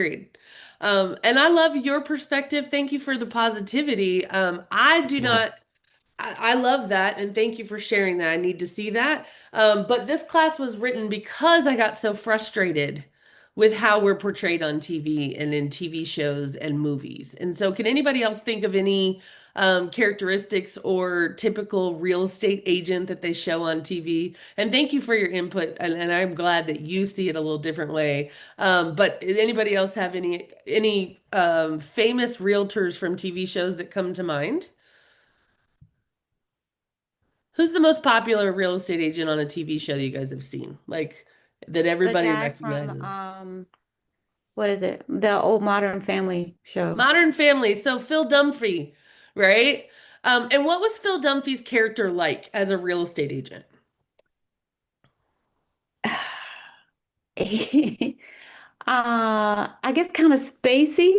Agreed. And I love your perspective. Thank you for the positivity. I do Yeah. not, I love that. And thank you for sharing that. I need to see that. But this class was written because I got so frustrated with how we're portrayed on TV and in TV shows and movies. And so, can anybody else think of any characteristics or typical real estate agent that they show on TV? And thank you for your input. And I'm glad that you see it a little different way. But anybody else have any famous realtors from TV shows that come to mind? Who's the most popular real estate agent on a TV show you guys have seen? Like that The everybody guy from recognizes. what is it? The old Modern Family show. Modern Family. So Phil Dunphy, right? And what was Phil Dunphy's character like as a real estate agent? I guess kind of spacey.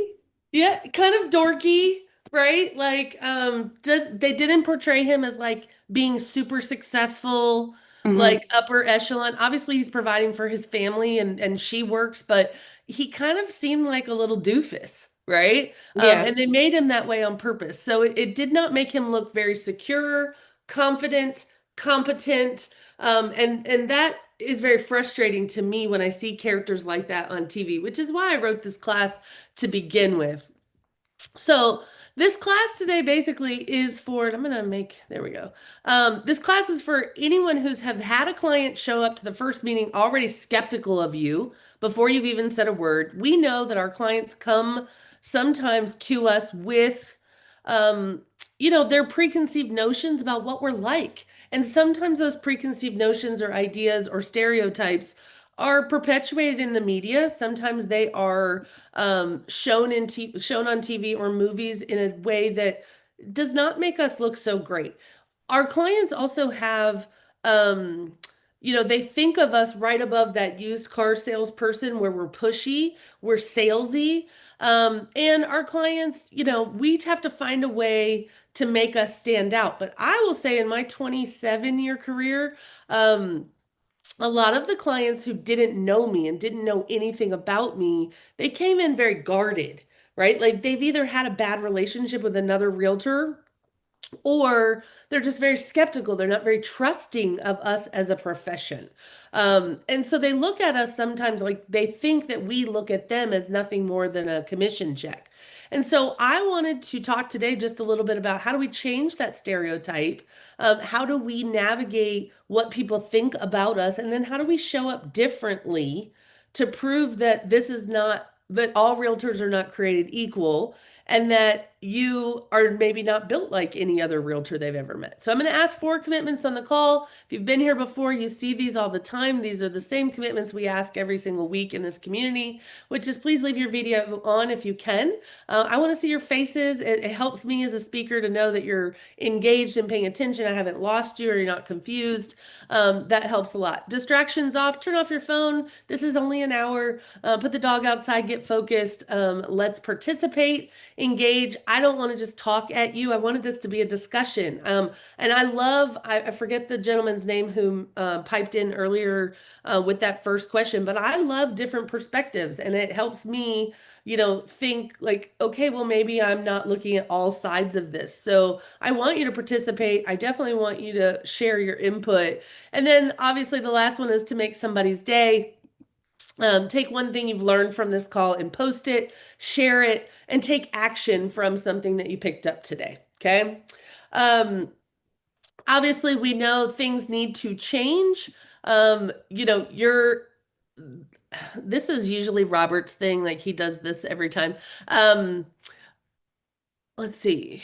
Yeah, kind of dorky, right? Like, they didn't portray him as like being super successful, Hmm. like upper echelon. Obviously, he's providing for his family and she works, but he kind of seemed like a little doofus, right? Yeah. And they made him that way on purpose. So it did not make him look very secure, confident, competent. And that is very frustrating to me when I see characters like that on TV, which is why I wrote this class to begin with. So this class today basically is for, I'm gonna make, there we go. This class is for anyone who's have had a client show up to the first meeting already skeptical of you before you've even said a word. We know that our clients come sometimes to us with, um, their preconceived notions about what we're like. And sometimes those preconceived notions or ideas or stereotypes are perpetuated in the media. Sometimes they are shown on TV or movies in a way that does not make us look so great. Our clients also have, um, they think of us right above that used car salesperson where we're pushy, we're salesy. And our clients, we have to find a way to make us stand out. But I will say in my 27-year career, um, a lot of the clients who didn't know me and didn't know anything about me, they came in very guarded, right? Like they've either had a bad relationship with another realtor or they're just very skeptical. They're not very trusting of us as a profession. And so they look at us sometimes like they think that we look at them as nothing more than a commission check. And so I wanted to talk today just a little bit about how do we change that stereotype? How do we navigate what people think about us? And then how do we show up differently to prove that this is not, that all realtors are not created equal and that you are maybe not built like any other realtor they've ever met. So I'm going to ask 4 commitments on the call. If you've been here before, you see these all the time. These are the same commitments we ask every single week in this community, which is please leave your video on if you can. I want to see your faces. It helps me as a speaker to know that you're engaged and paying attention. I haven't lost you or you're not confused. That helps a lot. Distractions off. Turn off your phone. This is only an hour. Put the dog outside. Get focused. Let's participate, engage. I don't want to just talk at you. I wanted this to be a discussion. And I forget the gentleman's name who piped in earlier with that first question, but I love different perspectives and it helps me, think like, okay, well, maybe I'm not looking at all sides of this. So I want you to participate. I definitely want you to share your input. And then obviously the last one is to make somebody's day. Take one thing you've learned from this call and post it, share it, and take action from something that you picked up today. Okay. Um, Obviously, we know things need to change. You're, this is usually Robert's thing. Like he does this every time. Um, let's see.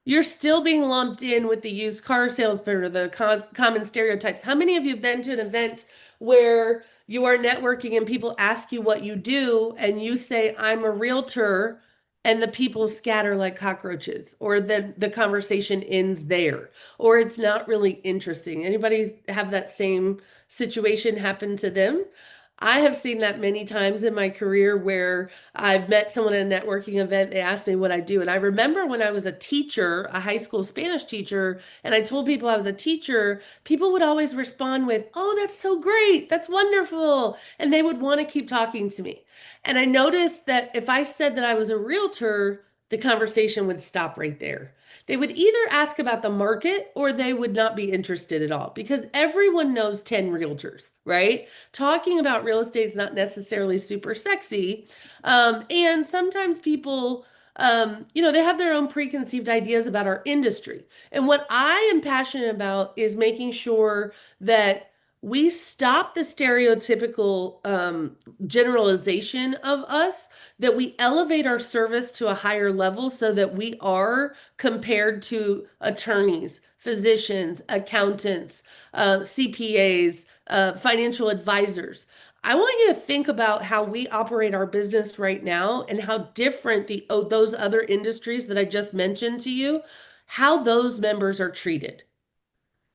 You're still being lumped in with the used car salesman or the common stereotypes. How many of you have been to an event where you are networking and people ask you what you do and you say, I'm a realtor, and the people scatter like cockroaches, or the conversation ends there, or it's not really interesting? Anybody have that same situation happen to them? I have seen that many times in my career where I've met someone at a networking event. They asked me what I do. And I remember when I was a teacher, a high school Spanish teacher, and I told people I was a teacher, people would always respond with, "Oh, that's so great. That's wonderful." And they would want to keep talking to me. And I noticed that if I said that I was a realtor, the conversation would stop right there. They would either ask about the market or they would not be interested at all because everyone knows 10 realtors, right? Talking about real estate is not necessarily super sexy. And sometimes people, they have their own preconceived ideas about our industry. And what I am passionate about is making sure that we stop the stereotypical generalization of us, that we elevate our service to a higher level so that we are compared to attorneys, physicians, accountants, CPAs, financial advisors. I want you to think about how we operate our business right now and how different those other industries that I just mentioned to you, how those members are treated.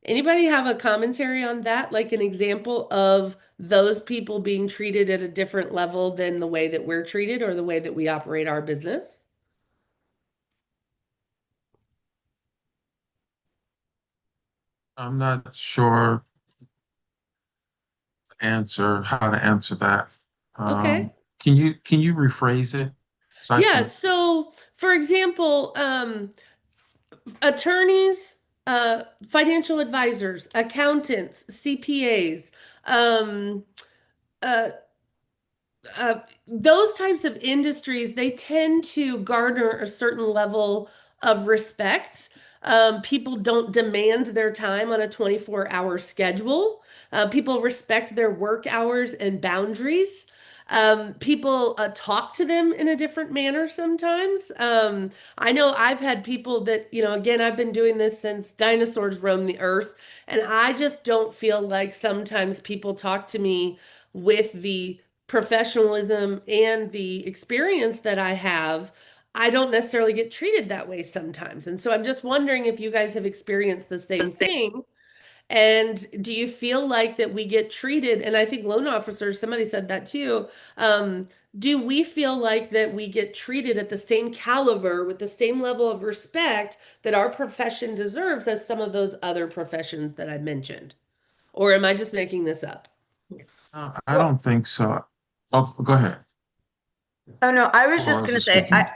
Anybody have a commentary on that, like an example of those people being treated at a different level than the way that we're treated or the way that we operate our business? I'm not sure how to answer that. Okay. Can you rephrase it so I Yeah, can? so for example, attorneys, financial advisors, accountants, CPAs, um, uh, those types of industries, they tend to garner a certain level of respect. People don't demand their time on a 24-hour schedule. People respect their work hours and boundaries. People talk to them in a different manner sometimes. I know I've had people that, again, I've been doing this since dinosaurs roamed the earth, and I just don't feel like sometimes people talk to me with the professionalism and the experience that I have. I don't necessarily get treated that way sometimes. And so I'm just wondering if you guys have experienced the same thing. And do you feel like that we get treated? And I think loan officers, somebody said that too. Do we feel like that we get treated at the same caliber with the same level of respect that our profession deserves as some of those other professions that I mentioned? Or am I just making this up? I Well, don't think so. Oh, go ahead. oh no, I was just Laura's gonna is say speaking.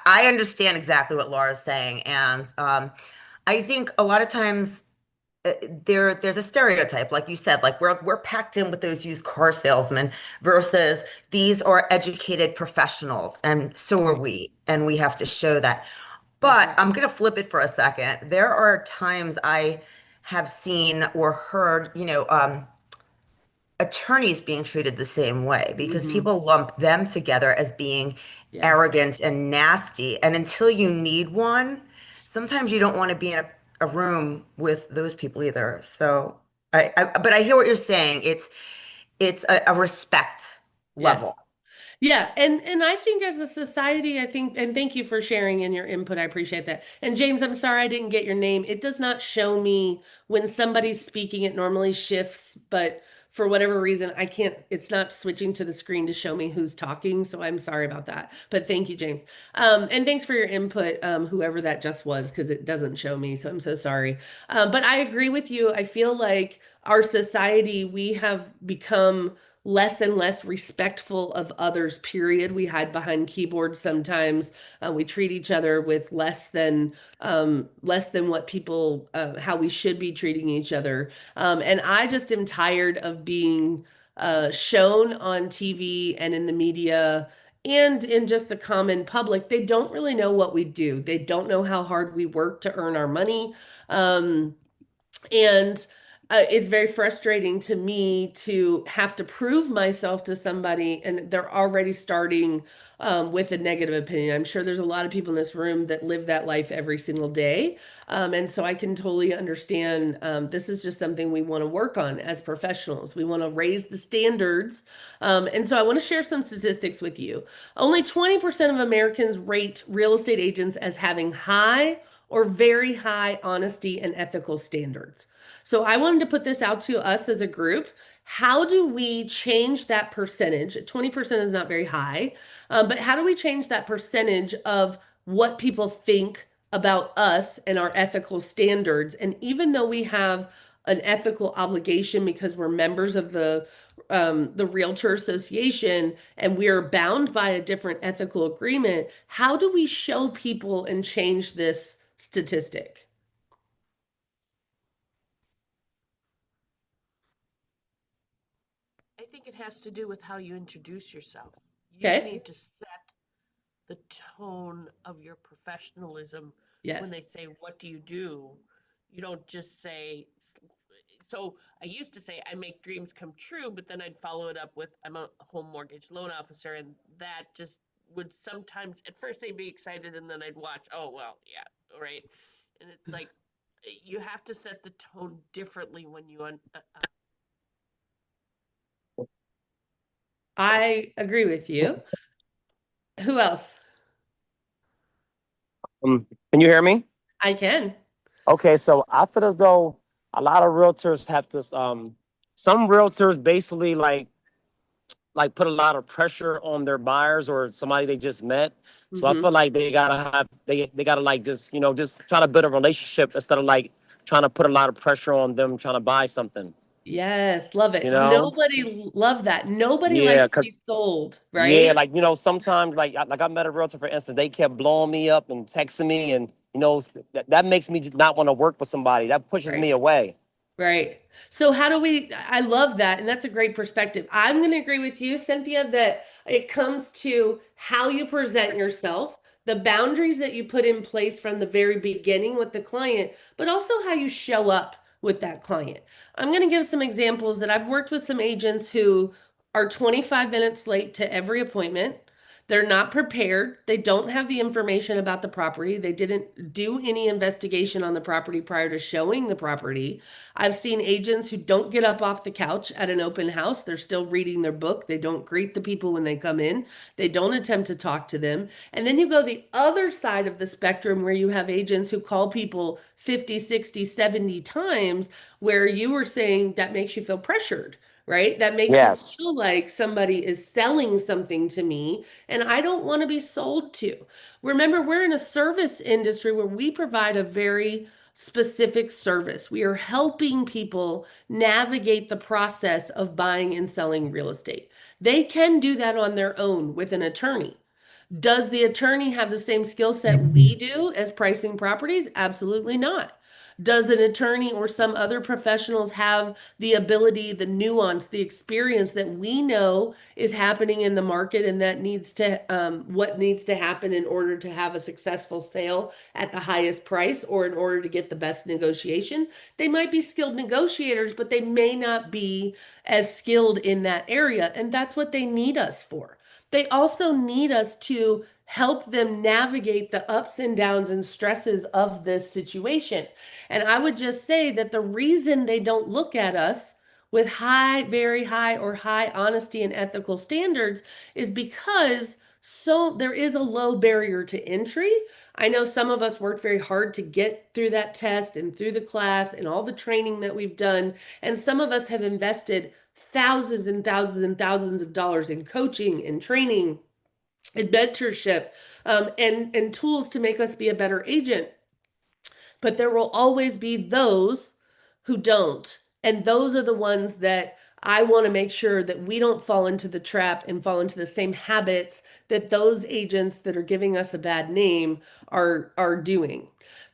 I understand exactly what Laura's saying, and I think a lot of times there's a stereotype, like you said, like we're packed in with those used car salesmen versus these are educated professionals, and so are we, and we have to show that. But I'm Definitely. gonna flip it for a second. There are times I have seen or heard, attorneys being treated the same way because Hmm. people lump them together as being Yes. arrogant and nasty. And until you need one, sometimes you don't want to be in a room with those people either. So but I hear what you're saying. It's a respect Yes. level. Yeah, and I think as a society, I think, and thank you for sharing in your input. I appreciate that. And James, I'm sorry I didn't get your name. It does not show me when somebody's speaking, it normally shifts, but for whatever reason, I can't, it's not switching to the screen to show me who's talking. So I'm sorry about that. But thank you, James. And thanks for your input, whoever that just was, because it doesn't show me. So I'm so sorry. But I agree with you. I feel like our society, we have become less and less respectful of others, period. We hide behind keyboards sometimes. We treat each other with less than what people how we should be treating each other. And I just am tired of being shown on TV and in the media and in just the common public. They don't really know what we do. They don't know how hard we work to earn our money. And it's very frustrating to me to have to prove myself to somebody, and they're already starting with a negative opinion. I'm sure there's a lot of people in this room that live that life every single day. And so I can totally understand this is just something we want to work on as professionals. We want to raise the standards. And so I want to share some statistics with you. Only 20% of Americans rate real estate agents as having high or very high honesty and ethical standards. So I wanted to put this out to us as a group. How do we change that percentage? 20% is not very high, but how do we change that percentage of what people think about us and our ethical standards? And even though we have an ethical obligation because we're members of the Realtor Association and we are bound by a different ethical agreement, how do we show people and change this statistic? I think it has to do with how you introduce yourself. You Okay. need to set the tone of your professionalism Yes. when they say, "What do you do?" You don't just say, so I used to say, "I make dreams come true," but then I'd follow it up with, "I'm a home mortgage loan officer," and that just would sometimes, at first they'd be excited, and then I'd watch, "Oh, well, yeah, right." And it's like, you have to set the tone differently when you I agree with you. Who else? Can you hear me? I can. Okay, so I feel as though a lot of realtors have this. Some realtors basically like put a lot of pressure on their buyers or somebody they just met. So I Mhm. feel like they gotta like just just try to build a relationship instead of like trying to put a lot of pressure on them trying to buy something. Yes, love You it. know? Nobody love that. Nobody Yeah, likes to cause be sold, yeah, right? like sometimes like I met a realtor for instance, they kept blowing me up and texting me, and that makes me just not want to work with somebody. That pushes Right. me away. Right. So how do we, I love that. And that's a great perspective. I'm going to agree with you, Cynthia, that it comes to how you present yourself, the boundaries that you put in place from the very beginning with the client, but also how you show up with that client. I'm going to give some examples that I've worked with some agents who are 25 minutes late to every appointment. They're not prepared. They don't have the information about the property. They didn't do any investigation on the property prior to showing the property. I've seen agents who don't get up off the couch at an open house. They're still reading their book. They don't greet the people when they come in. They don't attempt to talk to them. And then you go the other side of the spectrum where you have agents who call people 50, 60, 70 times, where you were saying that makes you feel pressured, right? That makes you Yes. feel like somebody is selling something to me and I don't want to be sold to. Remember, we're in a service industry where we provide a very specific service. We are helping people navigate the process of buying and selling real estate. They can do that on their own with an attorney. Does the attorney have the same skill set we do as pricing properties? Absolutely not. Does an attorney or some other professionals have the ability, the nuance, the experience that we know is happening in the market and that needs to, what needs to happen in order to have a successful sale at the highest price or in order to get the best negotiation? They might be skilled negotiators, but they may not be as skilled in that area. And that's what they need us for. They also need us to help them navigate the ups and downs and stresses of this situation. And I would just say that the reason they don't look at us with high, very high, or high honesty and ethical standards is because there is a low barrier to entry. I know some of us worked very hard to get through that test and through the class and all the training that we've done. And some of us have invested thousands and thousands and thousands of dollars in coaching and training and mentorship, and tools to make us be a better agent. But there will always be those who don't. And those are the ones that I want to make sure that we don't fall into the trap and fall into the same habits that those agents that are giving us a bad name are doing.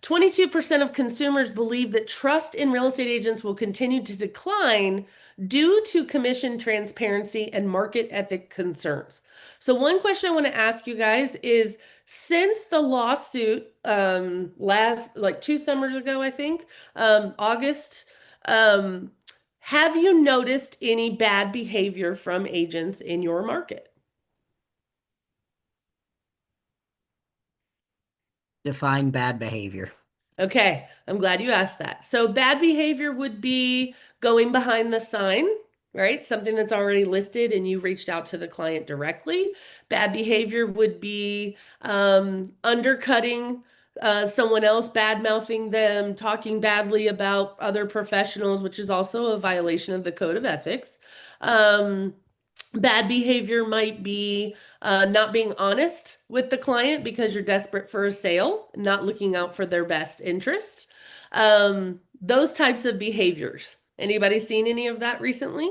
22% of consumers believe that trust in real estate agents will continue to decline due to commission transparency and market ethic concerns. So one question I want to ask you guys is, since the lawsuit last like 2 summers ago, I think, August, um, have you noticed any bad behavior from agents in your market? Define bad behavior. Okay, I'm glad you asked that. So bad behavior would be going behind the sign, right? Something that's already listed and you reached out to the client directly. Bad behavior would be undercutting someone else bad mouthing them, talking badly about other professionals, which is also a violation of the code of ethics. Bad behavior might be not being honest with the client because you're desperate for a sale, not looking out for their best interest. Those types of behaviors. Anybody seen any of that recently?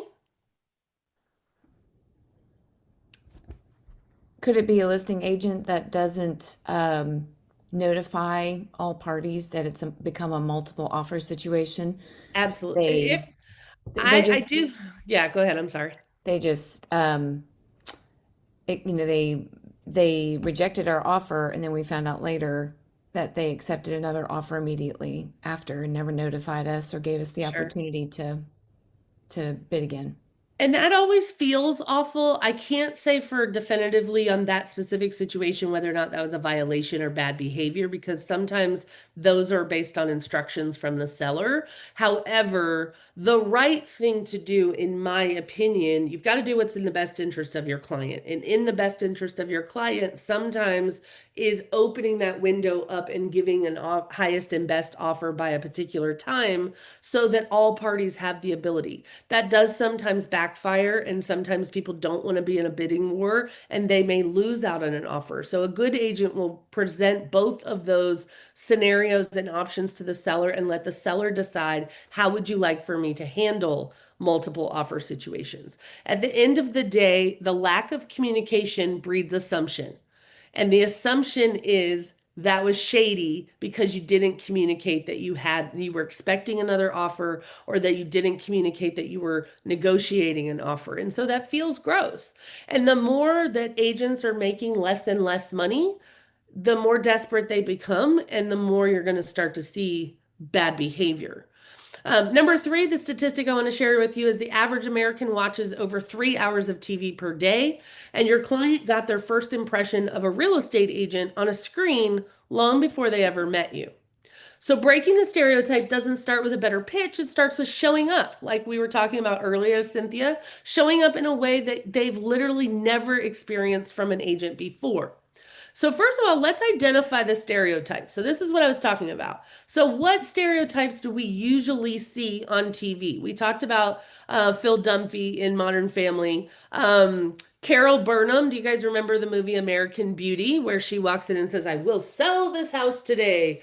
Could it be a listing agent that doesn't notify all parties that it's become a multiple offer situation? Absolutely. They If they I just do, yeah, go ahead. I'm sorry. they just they rejected our offer, and then we found out later that they accepted another offer immediately after and never notified us or gave us the Sure. opportunity to bid again. And that always feels awful. I can't say for definitively on that specific situation whether or not that was a violation or bad behavior because sometimes those are based on instructions from the seller. However, the right thing to do, in my opinion, you've got to do what's in the best interest of your client. And in the best interest of your client, sometimes is opening that window up and giving an highest and best offer by a particular time so that all parties have the ability. That does sometimes backfire, and sometimes people don't want to be in a bidding war and they may lose out on an offer. So a good agent will present both of those scenarios and options to the seller and let the seller decide, how would you like for me to handle multiple offer situations? At the end of the day, the lack of communication breeds assumption. And the assumption is that was shady because you didn't communicate that you were expecting another offer, or that you didn't communicate that you were negotiating an offer. And so that feels gross. And the more that agents are making less and less money, the more desperate they become, and the more you're going to start to see bad behavior. Number three, the statistic I want to share with you is the average American watches over 3 hours of TV per day, and your client got their first impression of a real estate agent on a screen long before they ever met you. So breaking the stereotype doesn't start with a better pitch. It starts with showing up, like we were talking about earlier, Cynthia, showing up in a way that they've literally never experienced from an agent before. So first of all, let's identify the stereotypes. So this is what I was talking about. So what stereotypes do we usually see on TV? We talked about Phil Dunphy in Modern Family. Carol Burnham, do you guys remember the movie American Beauty, where she walks in and says, "I will sell this house today"?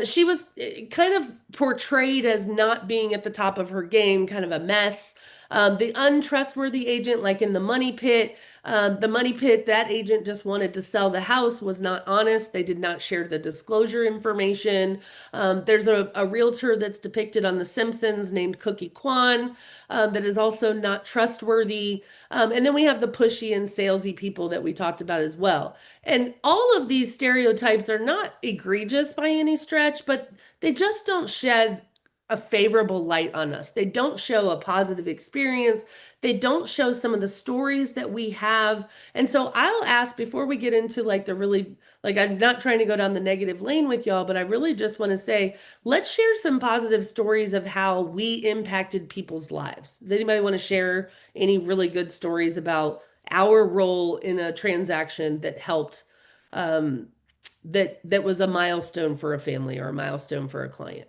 She was kind of portrayed as not being at the top of her game, kind of a mess. The untrustworthy agent, like in the money pit, that agent just wanted to sell the house, was not honest. They did not share the disclosure information. There's a realtor that's depicted on The Simpsons named Cookie Kwan that is also not trustworthy. And then we have the pushy and salesy people that we talked about as well. And all of these stereotypes are not egregious by any stretch, but they just don't shed a favorable light on us. They don't show a positive experience. They don't show some of the stories that we have. And so I'll ask, before we get into like the really, like, I'm not trying to go down the negative lane with y'all, but I really just want to say, let's share some positive stories of how we impacted people's lives. Does anybody want to share any really good stories about our role in a transaction that helped, that was a milestone for a family or a milestone for a client?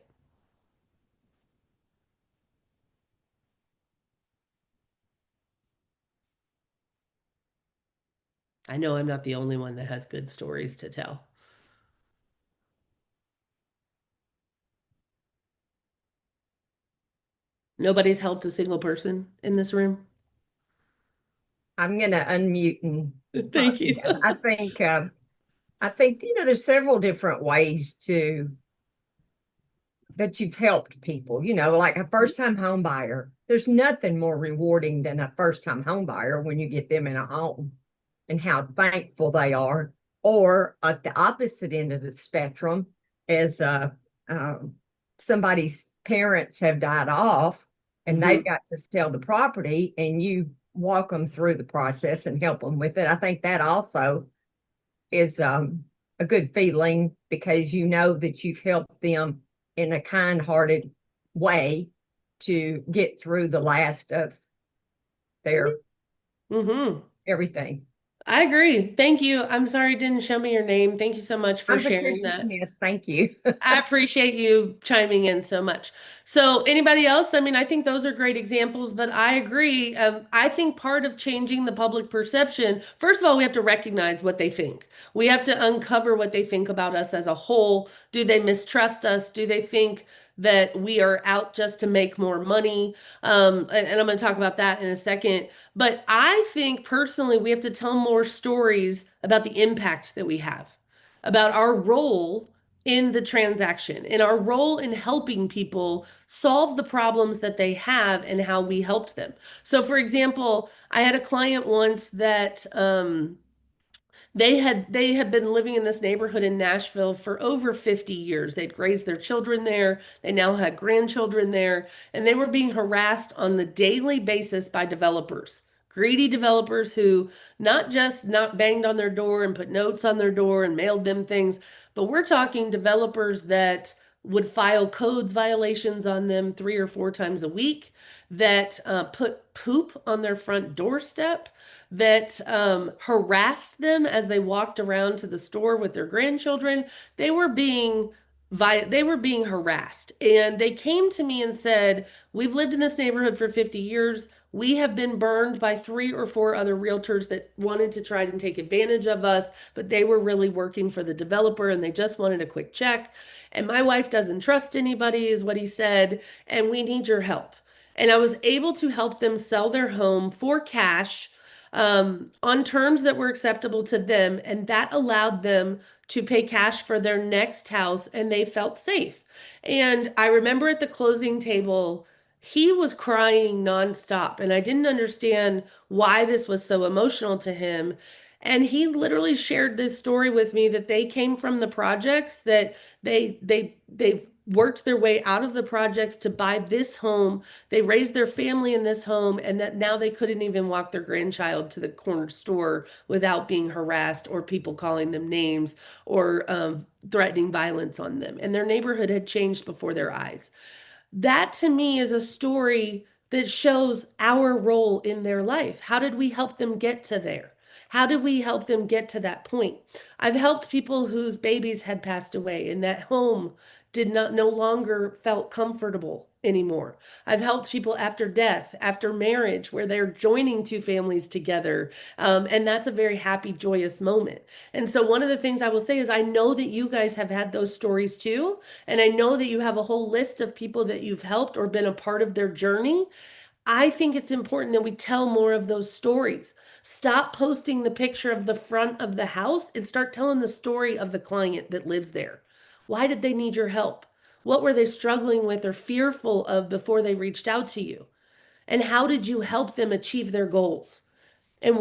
I know I'm not the only one that has good stories to tell. Nobody's helped a single person in this room. I'm going to unmute and Thank you. I think there's several different ways that you've helped people. Like a first-time home buyer. There's nothing more rewarding than a first-time home buyer when you get them in a home and how thankful they are. Or at the opposite end of the spectrum, as somebody's parents have died off and they've got to sell the property, and you walk them through the process and help them with it. I think that also is a good feeling, because you know that you've helped them in a kind-hearted way to get through the last of their everything. I agree. Thank you. I'm sorry it didn't show me your name. Thank you so much for I'm sharing Patricia that. Smith. Thank you. I appreciate you chiming in so much. So, anybody else? I mean, I think those are great examples, but I agree. I think part of changing the public perception, first of all, we have to recognize what they think. We have to uncover what they think about us as a whole. Do they mistrust us? Do they think that we are out just to make more money? And I'm going to talk about that in a second. But I think personally, we have to tell more stories about the impact that we have, about our role in the transaction, in our role in helping people solve the problems that they have and how we helped them. So, for example, I had a client once that they had been living in this neighborhood in Nashville for over 50 years. They'd raised their children there. They now had grandchildren there, and they were being harassed on the daily basis by developers. Greedy developers who not banged on their door and put notes on their door and mailed them things, but we're talking developers that would file codes violations on them 3 or 4 times a week, that put poop on their front doorstep, that harassed them as they walked around to the store with their grandchildren. They were being they were being harassed, and they came to me and said, "We've lived in this neighborhood for 50 years. We have been burned by 3 or 4 other realtors that wanted to try and take advantage of us, but they were really working for the developer and they just wanted a quick check. And my wife doesn't trust anybody," is what he said, "and we need your help." And I was able to help them sell their home for cash, on terms that were acceptable to them. And that allowed them to pay cash for their next house, and they felt safe. And I remember at the closing table, he was crying nonstop, and I didn't understand why this was so emotional to him. And he literally shared this story with me that they came from the projects, that they worked their way out of the projects to buy this home. They raised their family in this home, and that now they couldn't even walk their grandchild to the corner store without being harassed or people calling them names or threatening violence on them. And their neighborhood had changed before their eyes. That to me is a story that shows our role in their life. How did we help them get to there? How did we help them get to that point? I've helped people whose babies had passed away and that home did not no longer felt comfortable anymore. I've helped people after death, after marriage, where they're joining two families together. And that's a very happy, joyous moment. And so one of the things I will say is I know that you guys have had those stories too. And I know that you have a whole list of people that you've helped or been a part of their journey. I think it's important that we tell more of those stories. Stop posting the picture of the front of the house and start telling the story of the client that lives there. Why did they need your help? What were they struggling with or fearful of before they reached out to you? And how did you help them achieve their goals? And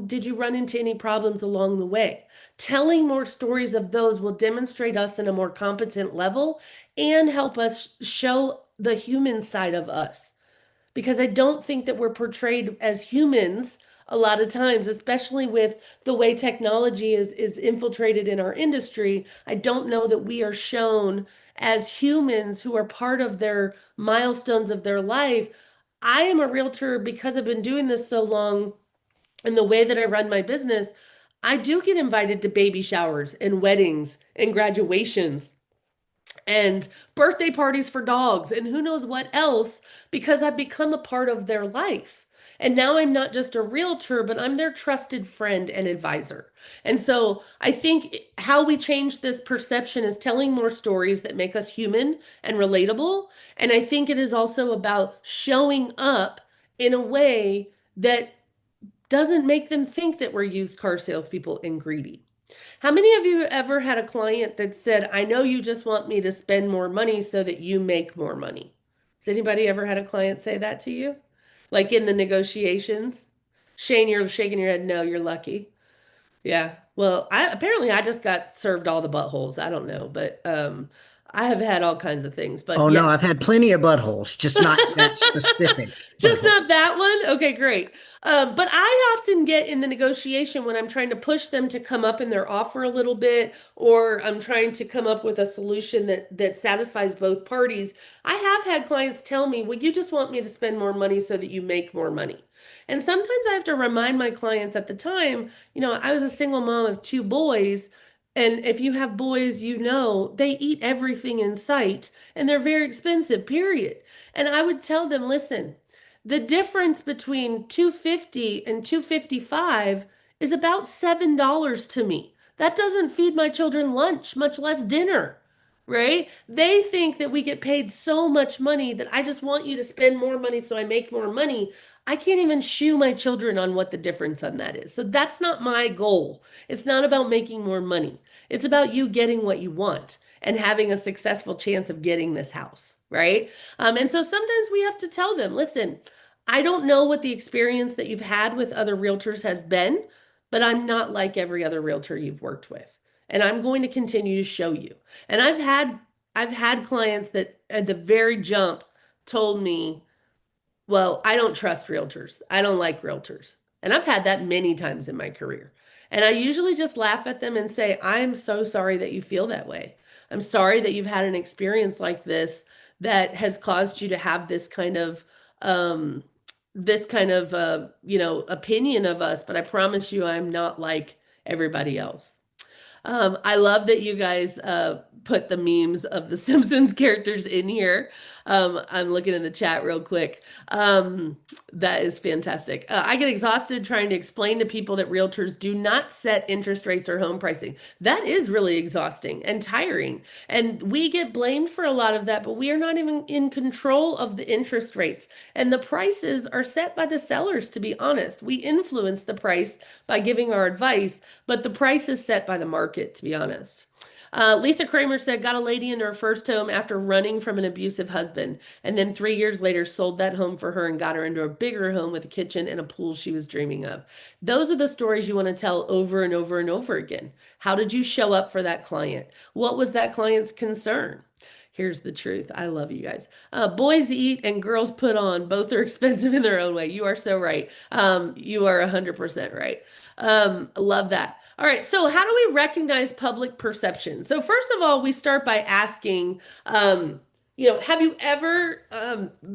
did you run into any problems along the way? Telling more stories of those will demonstrate us in a more competent level and help us show the human side of us, because I don't think that we're portrayed as humans a lot of times, especially with the way technology is infiltrated in our industry. I don't know that we are shown as humans who are part of their milestones of their life. I am a realtor because I've been doing this so long, and the way that I run my business, I do get invited to baby showers and weddings and graduations and birthday parties for dogs and who knows what else, because I've become a part of their life. And now I'm not just a realtor, but I'm their trusted friend and advisor. And so I think how we change this perception is telling more stories that make us human and relatable. And I think it is also about showing up in a way that doesn't make them think that we're used car salespeople and greedy. How many of you ever had a client that said, "I know you just want me to spend more money so that you make more money"? Has anybody ever had a client say that to you? Like in the negotiations? Shane, you're shaking your head. No, you're lucky. Yeah. Well, I just got served all the buttholes. I don't know, but I have had all kinds of things. But Oh no, yes. I've had plenty of buttholes, just not that specific Just butthole. not that one? Okay, great. But I often get in the negotiation when I'm trying to push them to come up in their offer a little bit, or I'm trying to come up with a solution that satisfies both parties. I have had clients tell me, "Well, you just want me to spend more money so that you make more money." And sometimes I have to remind my clients at the time, I was a single mom of two boys. And if you have boys, they eat everything in sight and they're very expensive, period. And I would tell them, listen, the difference between 250 and 255 is about $7 to me. That doesn't feed my children lunch, much less dinner, right? They think that we get paid so much money that I just want you to spend more money so I make more money. I can't even shoe my children on what the difference on that is. So that's not my goal. It's not about making more money. It's about you getting what you want and having a successful chance of getting this house, right? And so sometimes we have to tell them, listen, I don't know what the experience that you've had with other realtors has been, but I'm not like every other realtor you've worked with. And I'm going to continue to show you. And I've had clients that at the very jump told me, well, I don't trust realtors. I don't like realtors. And I've had that many times in my career. And I usually just laugh at them and say, I'm so sorry that you feel that way. I'm sorry that you've had an experience like this that has caused you to have um, opinion of us, but I promise you I'm not like everybody else. I love that you guys put the memes of the Simpsons characters in here. I'm looking in the chat real quick. That is fantastic. I get exhausted trying to explain to people that realtors do not set interest rates or home pricing. That is really exhausting and tiring. And we get blamed for a lot of that, but we are not even in control of the interest rates. And the prices are set by the sellers, to be honest. We influence the price by giving our advice, but the price is set by the market, to be honest. Lisa Kramer said, got a lady into her first home after running from an abusive husband, and then 3 years later sold that home for her and got her into a bigger home with a kitchen and a pool she was dreaming of. Those are the stories you want to tell over and over and over again. How did you show up for that client? What was that client's concern? Here's the truth. I love you guys. Boys eat and girls put on. Both are expensive in their own way. You are so right. You are 100% right. Love that. All right. So how do we recognize public perception? So first of all, we start by asking, have you ever,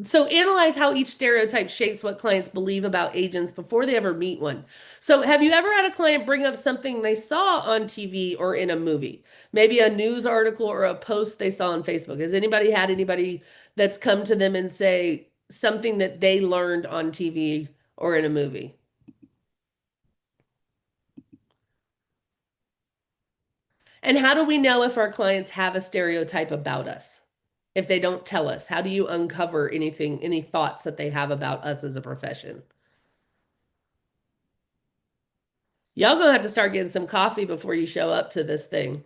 so analyze how each stereotype shapes what clients believe about agents before they ever meet one. So have you ever had a client bring up something they saw on TV or in a movie? Maybe a news article or a post they saw on Facebook. Has anybody had anybody that's come to them and say something that they learned on TV or in a movie? And how do we know if our clients have a stereotype about us? If they don't tell us, how do you uncover anything, any thoughts that they have about us as a profession? Y'all gonna have to start getting some coffee before you show up to this thing.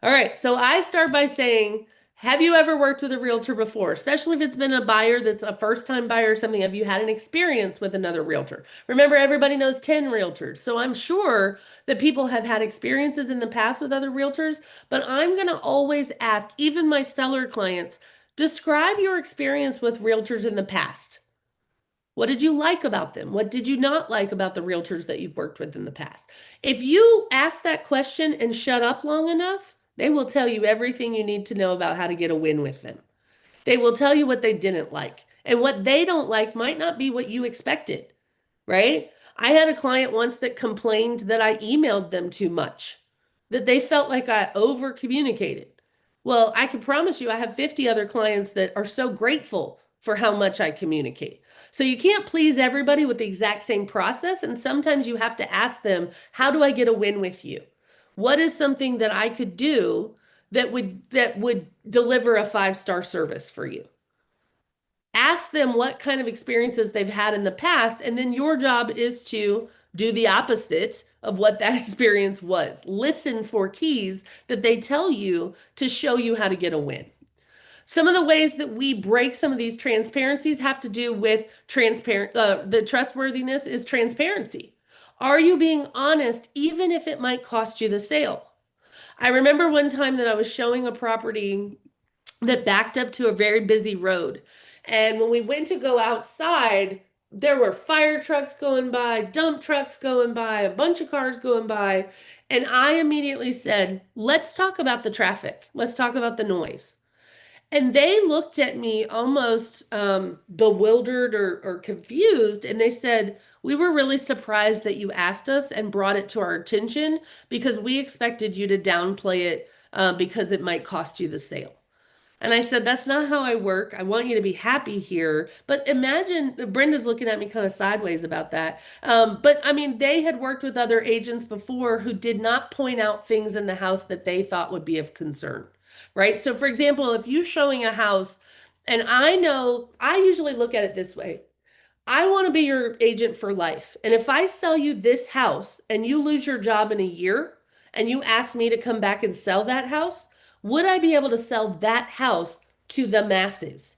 All right, so I start by saying, have you ever worked with a realtor before? Especially if it's been a buyer that's a first-time buyer or something. Have you had an experience with another realtor? Remember, everybody knows 10 realtors. So I'm sure that people have had experiences in the past with other realtors, but I'm going to always ask, even my seller clients, describe your experience with realtors in the past. What did you like about them? What did you not like about the realtors that you've worked with in the past? If you ask that question and shut up long enough, they will tell you everything you need to know about how to get a win with them. They will tell you what they didn't like. And what they don't like might not be what you expected, right? I had a client once that complained that I emailed them too much, that they felt like I over communicated. Well, I can promise you, I have 50 other clients that are so grateful for how much I communicate. So you can't please everybody with the exact same process. And sometimes you have to ask them, how do I get a win with you? What is something that I could do that would deliver a 5-star service for you? Ask them what kind of experiences they've had in the past, and then your job is to do the opposite of what that experience was. Listen for keys that they tell you to show you how to get a win. Some of the ways that we break some of these transparencies have to do with the trustworthiness is transparency. Are you being honest, even if it might cost you the sale? I remember one time that I was showing a property that backed up to a very busy road. And when we went to go outside, there were fire trucks going by, dump trucks going by, a bunch of cars going by. And I immediately said, let's talk about the traffic. Let's talk about the noise. And they looked at me almost bewildered or confused, and they said, "We were really surprised that you asked us and brought it to our attention because we expected you to downplay it because it might cost you the sale." And I said, "That's not how I work. I want you to be happy here." But imagine, Brenda's looking at me kind of sideways about that. But I mean, they had worked with other agents before who did not point out things in the house that they thought would be of concern, right? So, for example, if you're showing a house, and I know, I usually look at it this way. I want to be your agent for life. And if I sell you this house and you lose your job in a year and you ask me to come back and sell that house, would I be able to sell that house to the masses?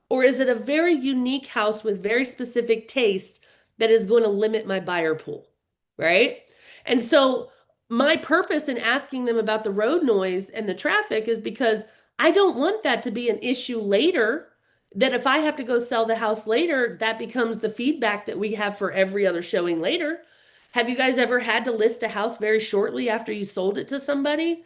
Or is it a very unique house with very specific taste that is going to limit my buyer pool? Right? And so my purpose in asking them about the road noise and the traffic is because I don't want that to be an issue later. That if I have to go sell the house later, that becomes the feedback that we have for every other showing later. Have you guys ever had to list a house very shortly after you sold it to somebody?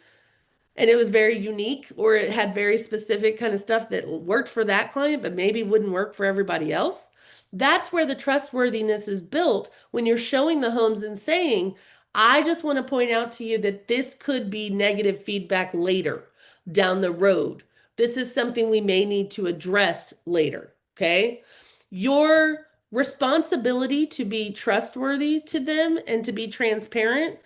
And it was very unique, or it had very specific kind of stuff that worked for that client but maybe wouldn't work for everybody else. That's where the trustworthiness is built when you're showing the homes and saying, "I just want to point out to you that this could be negative feedback later down the road. This is something we may need to address later." Okay, your responsibility to be trustworthy to them and to be transparent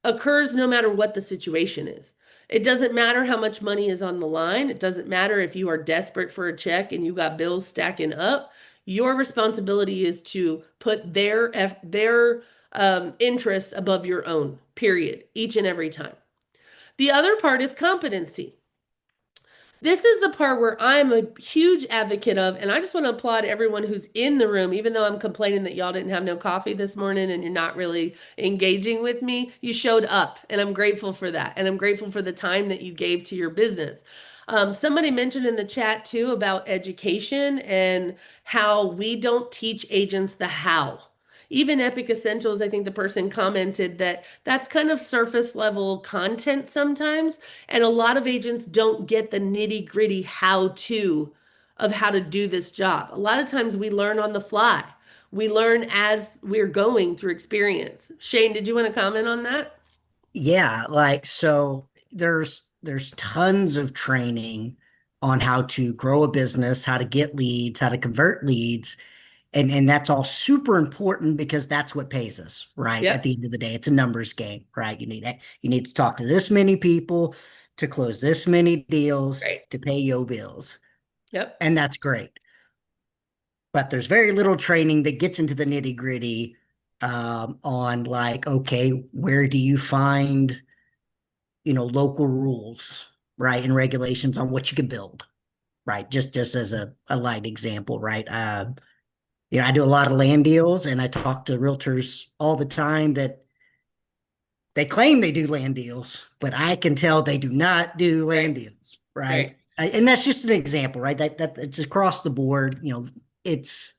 occurs no matter what the situation is. It doesn't matter how much money is on the line. It doesn't matter if you are desperate for a check and you got bills stacking up. Your responsibility is to put their interests above your own, period, each and every time. The other part is competency. This is the part where I'm a huge advocate of, and I just want to applaud everyone who's in the room, even though I'm complaining that y'all didn't have no coffee this morning and you're not really engaging with me. You showed up, and I'm grateful for that. And I'm grateful for the time that you gave to your business. Somebody mentioned in the chat too about education and how we don't teach agents the how. Even Epic Essentials, I think the person commented that that's kind of surface level content sometimes. And a lot of agents don't get the nitty gritty how to of how to do this job. A lot of times we learn on the fly. We learn as we're going through experience. Shane, did you want to comment on that? Yeah, like so there's tons of training on how to grow a business, how to get leads, how to convert leads. And that's all super important because that's what pays us, right? At Yep. the end of the day, it's a numbers game, right? You need to talk to this many people to close this many deals Right. to pay your bills. Yep. And that's great. But there's very little training that gets into the nitty-gritty on like, okay, where do you find, local rules, right, and regulations on what you can build, right? Just as a light example, right? I do a lot of land deals and I talk to realtors all the time that they claim they do land deals, but I can tell they do not do land deals, right? And that's just an example, right? That it's across the board, it's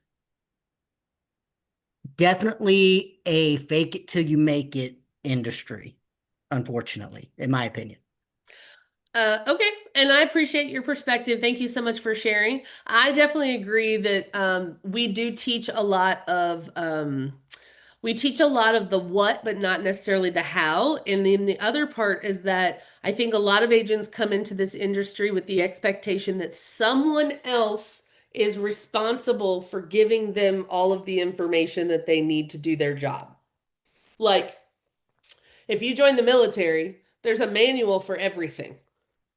definitely a fake it till you make it industry, unfortunately, in my opinion. Okay, and I appreciate your perspective. Thank you so much for sharing. I definitely agree that we do teach a lot of we teach a lot of the what, but not necessarily the how. And then the other part is that I think a lot of agents come into this industry with the expectation that someone else is responsible for giving them all of the information that they need to do their job. Like, if you join the military, there's a manual for everything.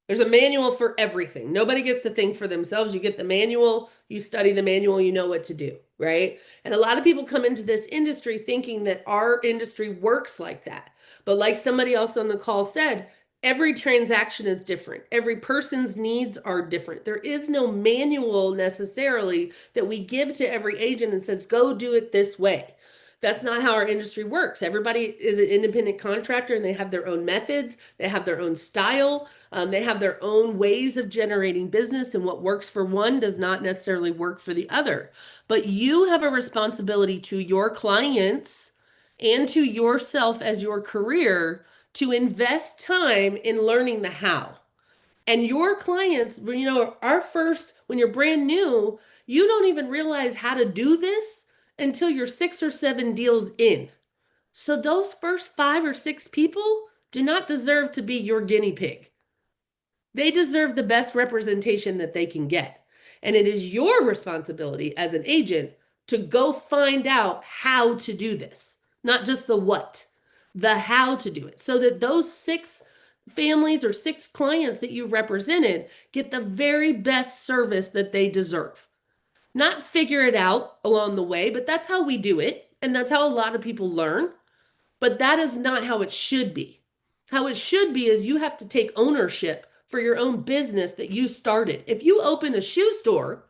There's a manual for everything. Nobody gets to think for themselves. You get the manual, you study the manual, you know what to do, right? And a lot of people come into this industry thinking that our industry works like that. But like somebody else on the call said, every transaction is different. Every person's needs are different. There is no manual necessarily that we give to every agent and says, go do it this way. That's not how our industry works. Everybody is an independent contractor and they have their own methods, they have their own style, they have their own ways of generating business, and what works for one does not necessarily work for the other. But you have a responsibility to your clients and to yourself as your career to invest time in learning the how. And your clients, our first, when you're brand new, you don't even realize how to do this until you're 6 or 7 deals in. So those first 5 or 6 people do not deserve to be your guinea pig. They deserve the best representation that they can get. And it is your responsibility as an agent to go find out how to do this, not just the what, the how to do it, so that those 6 families or 6 clients that you represented get the very best service that they deserve. Not figure it out along the way, but that's how we do it. And that's how a lot of people learn. But that is not how it should be. How it should be is you have to take ownership for your own business that you started. If you open a shoe store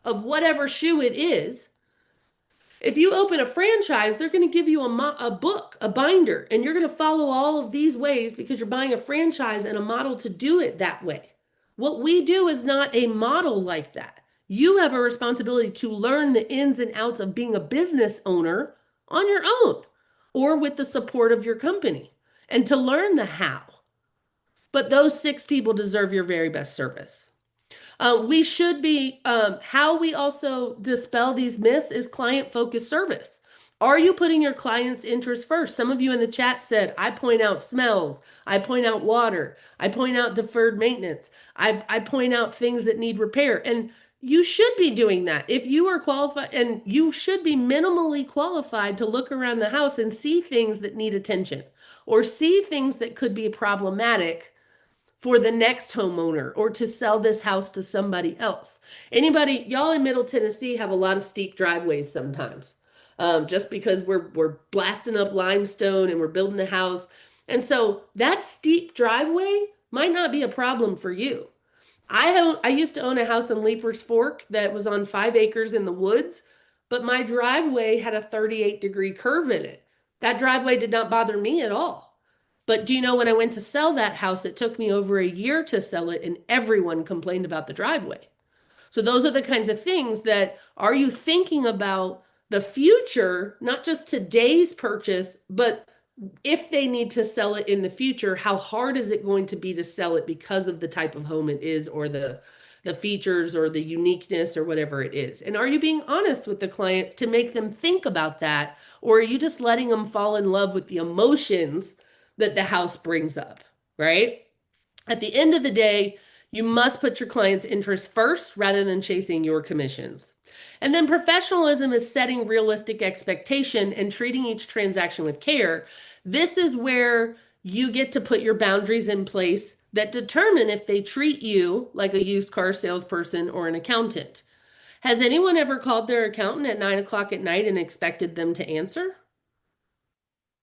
of whatever shoe it is, if you open a franchise, they're going to give you a book, a binder, and you're going to follow all of these ways because you're buying a franchise and a model to do it that way. What we do is not a model like that. You have a responsibility to learn the ins and outs of being a business owner on your own or with the support of your company and to learn the how. But those 6 people deserve your very best service. We should be, how we also dispel these myths is client focused service. Are you putting your client's interest first? Some of you in the chat said, I point out smells, I point out water, I point out deferred maintenance, I point out things that need repair. And you should be doing that if you are qualified, and you should be minimally qualified to look around the house and see things that need attention or see things that could be problematic for the next homeowner or to sell this house to somebody else. Anybody, y'all in Middle Tennessee have a lot of steep driveways sometimes, just because we're blasting up limestone and we're building the house. And so that steep driveway might not be a problem for you. I used to own a house in Leaper's Fork that was on 5 acres in the woods, but my driveway had a 38-degree curve in it. That driveway did not bother me at all. But do you know when I went to sell that house, it took me over a year to sell it, and everyone complained about the driveway. So those are the kinds of things that, are you thinking about the future, not just today's purchase, but if they need to sell it in the future, how hard is it going to be to sell it because of the type of home it is or the features or the uniqueness or whatever it is? And are you being honest with the client to make them think about that? Or are you just letting them fall in love with the emotions that the house brings up, right? At the end of the day, you must put your client's interests first rather than chasing your commissions. And then professionalism is setting realistic expectation and treating each transaction with care. This is where you get to put your boundaries in place that determine if they treat you like a used car salesperson or an accountant. Has anyone ever called their accountant at 9 o'clock at night and expected them to answer?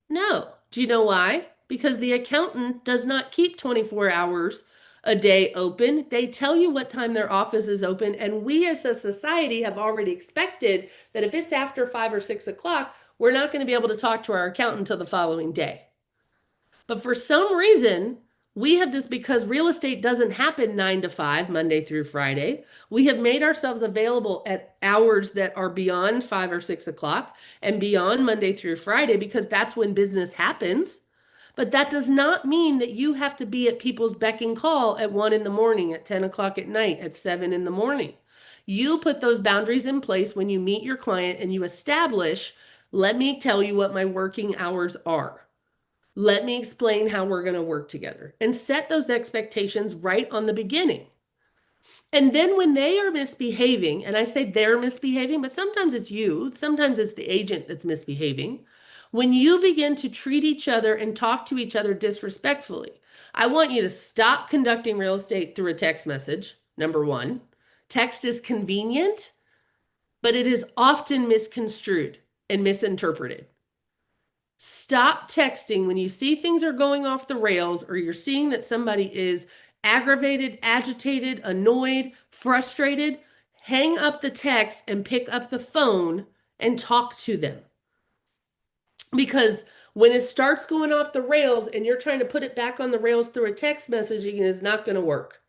No. Do you know why? Because the accountant does not keep 24 hours a day open. They tell you what time their office is open. And we as a society have already expected that if it's after 5 or 6 o'clock, we're not going to be able to talk to our accountant until the following day. But for some reason, we have just, because real estate doesn't happen 9 to 5, Monday through Friday, we have made ourselves available at hours that are beyond 5 or 6 o'clock and beyond Monday through Friday because that's when business happens. But that does not mean that you have to be at people's beck and call at 1 in the morning, at 10 o'clock at night, at 7 in the morning. You put those boundaries in place when you meet your client and you establish, let me tell you what my working hours are. Let me explain how we're going to work together and set those expectations right on the beginning. And then when they are misbehaving, and I say they're misbehaving, but sometimes it's you, sometimes it's the agent that's misbehaving. When you begin to treat each other and talk to each other disrespectfully, I want you to stop conducting real estate through a text message. Number one, text is convenient, but it is often misconstrued and misinterpreted. Stop texting when you see things are going off the rails or you're seeing that somebody is aggravated, agitated, annoyed, frustrated. Hang up the text and pick up the phone and talk to them. Because when it starts going off the rails and you're trying to put it back on the rails through a text messaging, it is not going to work.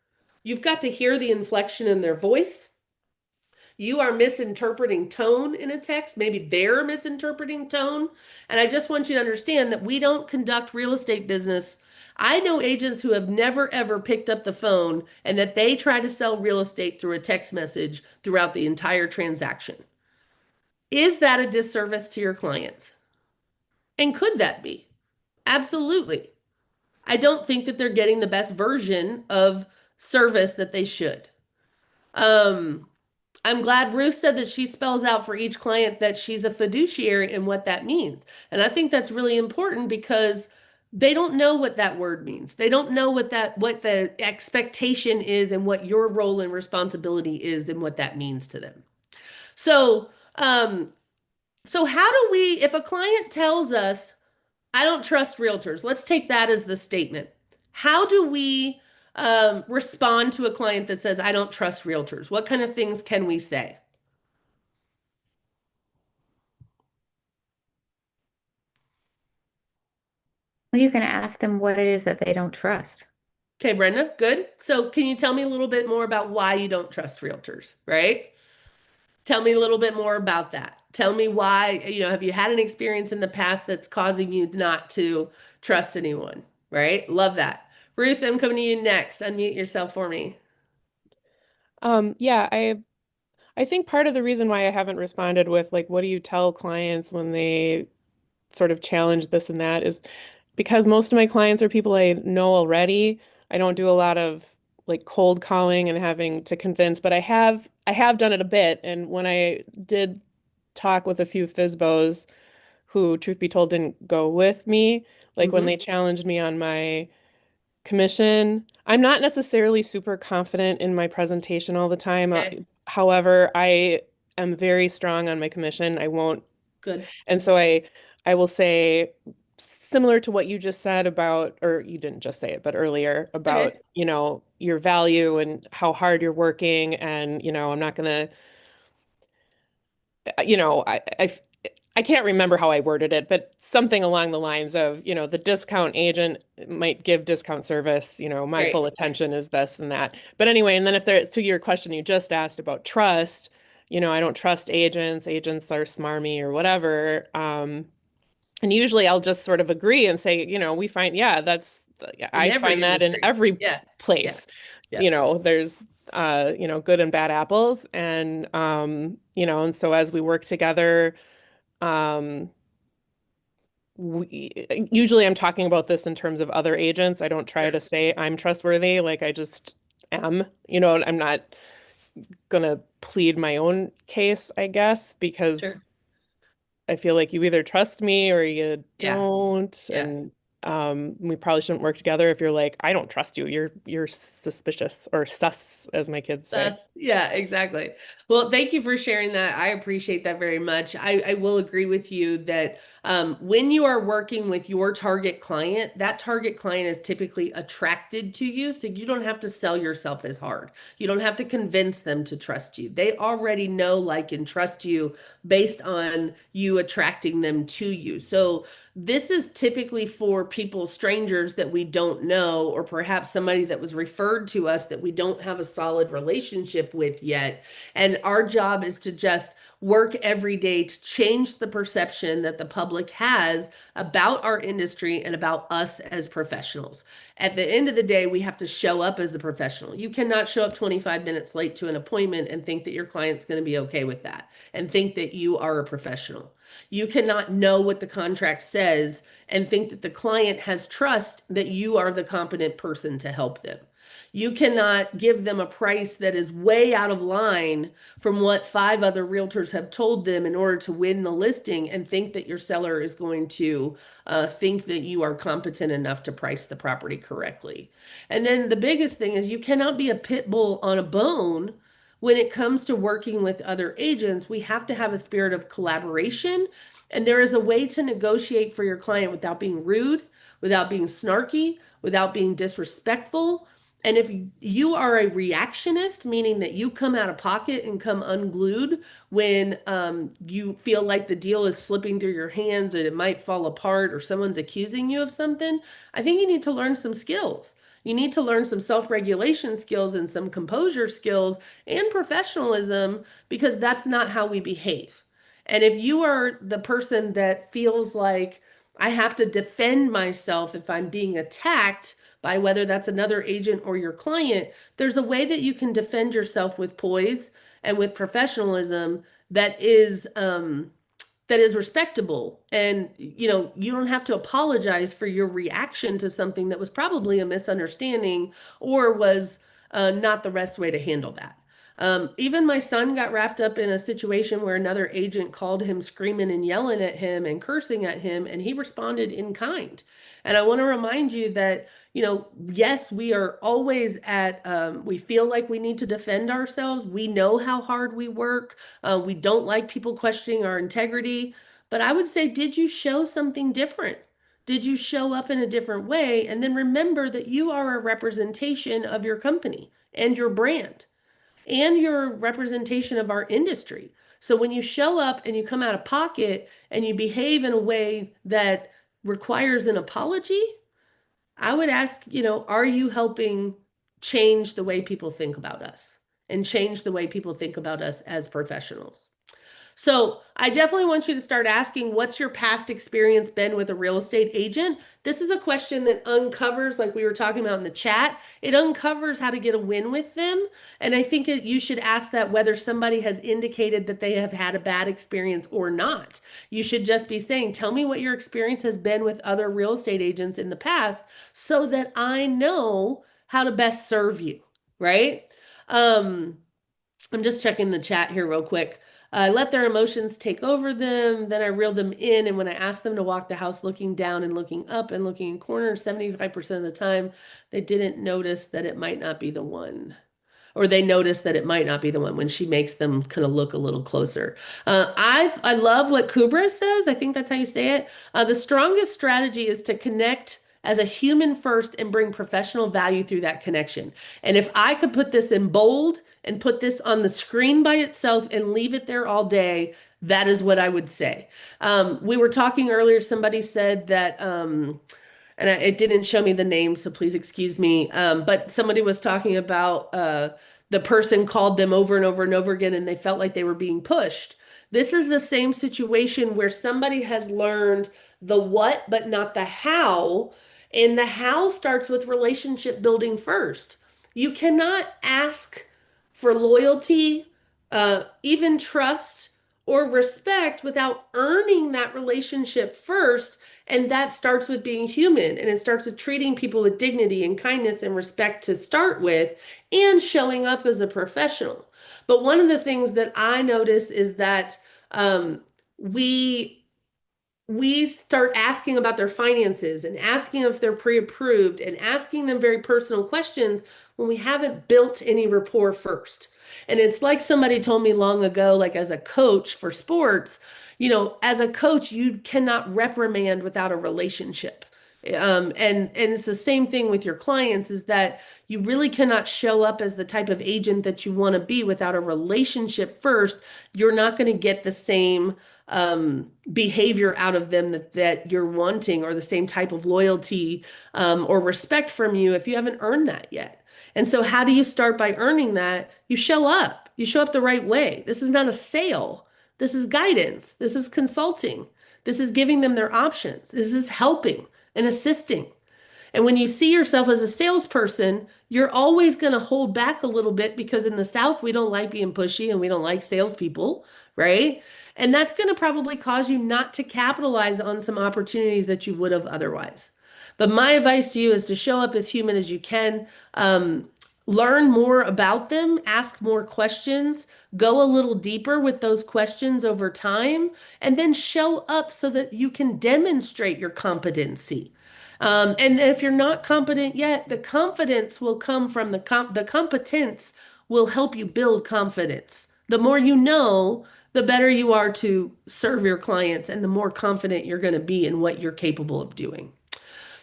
You've got to hear the inflection in their voice. You are misinterpreting tone in a text. Maybe they're misinterpreting tone. And I just want you to understand that we don't conduct real estate business I know agents who have never ever picked up the phone and that they try to sell real estate through a text message throughout the entire transaction. Is that a disservice to your clients? And could that be? Absolutely. I don't think that they're getting the best version of service that they should. Um, I'm glad Ruth said that she spells out for each client that she's a fiduciary and what that means. And I think that's really important because they don't know what that word means. They don't know what the expectation is and what your role and responsibility is and what that means to them. So, so how do we, if a client tells us, I don't trust realtors, let's take that as the statement. How do we respond to a client that says, I don't trust realtors? What kind of things can we say? Well, you can ask them what it is that they don't trust. Okay, Brenda, good. So can you tell me a little bit more about why you don't trust realtors, right? Tell me a little bit more about that. Tell me why, have you had an experience in the past that's causing you not to trust anyone, right? Love that. Ruth, I'm coming to you next. Unmute yourself for me. Yeah, I think part of the reason why I haven't responded with like, what do you tell clients when they sort of challenge this and that is because most of my clients are people I know already. I don't do a lot of like cold calling and having to convince, but I have done it a bit. And when I did talk with a few FISBOs who, truth be told, didn't go with me, like when Mhm. they challenged me on my commission. I'm not necessarily super confident in my presentation all the time. Okay, However, I am very strong on my commission. I won't, good. and so I will say similar to what you just said about, or you didn't just say it, but earlier about, Okay. Your value and how hard you're working. And, I'm not gonna, I can't remember how I worded it, but something along the lines of, the discount agent might give discount service, my Great. full attention is this and that. But anyway, and then if there, to your question you just asked about trust, I don't trust agents. Agents are smarmy or whatever. And usually I'll just sort of agree and say, we find, yeah, In I every find that in industry. every Yeah. Yeah. place. Yeah. There's good and bad apples. And and so as we work together, um, usually I'm talking about this in terms of other agents. I don't try Sure. to say I'm trustworthy, like I just am. I'm not gonna plead my own case, I guess, Sure. because I feel like you either trust me or you Yeah. don't. Yeah. And we probably shouldn't work together if you're like, I don't trust you. You're suspicious or sus, as my kids say. Yeah, exactly. Well, thank you for sharing that. I appreciate that very much. I will agree with you that when you are working with your target client, that target client is typically attracted to you. So you don't have to sell yourself as hard. You don't have to convince them to trust you. They already know, like, and trust you based on you attracting them to you. So this is typically for people, strangers that we don't know, or perhaps somebody that was referred to us that we don't have a solid relationship with yet. And our job is to just work every day to change the perception that the public has about our industry and about us as professionals. At the end of the day, we have to show up as a professional. You cannot show up 25 minutes late to an appointment and think that your client's going to be okay with that and think that you are a professional. You cannot know what the contract says and think that the client has trust that you are the competent person to help them. You cannot give them a price that is way out of line from what five other realtors have told them in order to win the listing and think that your seller is going to think that you are competent enough to price the property correctly. And then the biggest thing is you cannot be a pit bull on a bone when it comes to working with other agents. We have to have a spirit of collaboration. And there is a way to negotiate for your client without being rude, without being snarky, without being disrespectful. And if you are a reactionist, meaning that you come out of pocket and come unglued when you feel like the deal is slipping through your hands and it might fall apart or someone's accusing you of something, I think you need to learn some skills. You need to learn some self-regulation skills and some composure skills and professionalism because that's not how we behave. And if you are the person that feels like I have to defend myself if I'm being attacked by whether that's another agent or your client. There's a way that you can defend yourself with poise and with professionalism that is respectable. And, you don't have to apologize for your reaction to something that was probably a misunderstanding or was not the best way to handle that. Even my son got wrapped up in a situation where another agent called him screaming and yelling at him and cursing at him, and he responded in kind. And I want to remind you that, yes, we are always we feel like we need to defend ourselves. We know how hard we work. We don't like people questioning our integrity. But I would say, did you show something different? Did you show up in a different way? And then remember that you are a representation of your company and your brand and your representation of our industry. So when you show up and you come out of pocket and you behave in a way that requires an apology, I would ask, are you helping change the way people think about us and change the way people think about us as professionals? So I definitely want you to start asking, what's your past experience been with a real estate agent? This is a question that uncovers, like we were talking about in the chat, it uncovers how to get a win with them. And I think you should ask that whether somebody has indicated that they have had a bad experience or not. You should just be saying, tell me what your experience has been with other real estate agents in the past so that I know how to best serve you, right? I'm just checking the chat here real quick. I let their emotions take over them. Then I reeled them in. And when I asked them to walk the house looking down and looking up and looking in corners, 75% of the time, they didn't notice that it might not be the one. Or they notice that it might not be the one when she makes them kind of look a little closer. I love what Kubra says. I think that's how you say it. The strongest strategy is to connect as a human first and bring professional value through that connection. And if I could put this in bold and put this on the screen by itself and leave it there all day, that is what I would say. We were talking earlier, somebody said that, it didn't show me the name, so please excuse me. But somebody was talking about the person called them over and over and over again, and they felt like they were being pushed. This is the same situation where somebody has learned the what, but not the how. And the how starts with relationship building first. You cannot ask for loyalty, even trust or respect without earning that relationship first. And that starts with being human, and it starts with treating people with dignity and kindness and respect to start with, and showing up as a professional. But one of the things that I notice is that we we start asking about their finances and asking if they're pre-approved and asking them very personal questions when we haven't built any rapport first. And it's like somebody told me long ago, like as a coach for sports, as a coach, you cannot reprimand without a relationship. And it's the same thing with your clients, is that you really cannot show up as the type of agent that you want to be without a relationship first. You're not going to get the same behavior out of them that you're wanting, or the same type of loyalty or respect from you if you haven't earned that yet. And so how do you start by earning that? You show up. You show up the right way. This is not a sale. This is guidance. This is consulting. This is giving them their options. This is helping and assisting. And when you see yourself as a salesperson, you're always going to hold back a little bit, because in the South, we don't like being pushy and we don't like salespeople, right? And that's going to probably cause you not to capitalize on some opportunities that you would have otherwise. But my advice to you is to show up as human as you can. Learn more about them, ask more questions, go a little deeper with those questions over time, and then show up so that you can demonstrate your competency. And if you're not competent yet, the confidence will come from the competence will help you build confidence. The more you know, the better you are to serve your clients, and the more confident you're going to be in what you're capable of doing.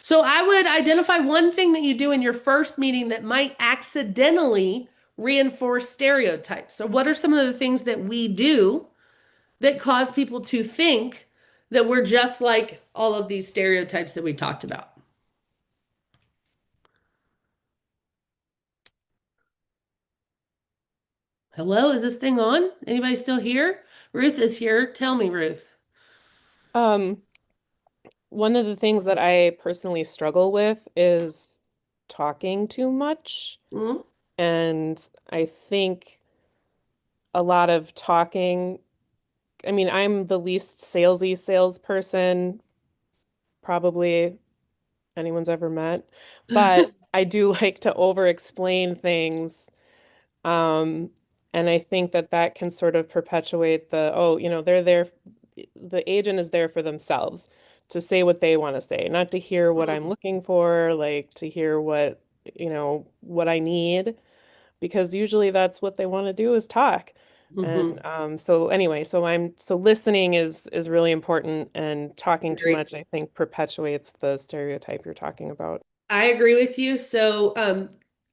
So I would identify one thing that you do in your first meeting that might accidentally reinforce stereotypes. So what are some of the things that we do that cause people to think that we're just like all of these stereotypes that we talked about? Hello, is this thing on? Anybody still here? Ruth is here. Tell me, Ruth. one of the things that I personally struggle with is talking too much. Mhm. And I think a lot of talking, I mean, I'm the least salesy salesperson probably anyone's ever met, but I do like to over explain things. Um, and I think that that can sort of perpetuate the, oh, they're there, the agent is there for themselves to say what they want to say, not to hear what I'm looking for, like to hear what I need, because usually that's what they want to do is talk. And Mhm. so anyway, so listening is really important, and talking too Agree. much, I think, perpetuates the stereotype you're talking about. I agree with you. So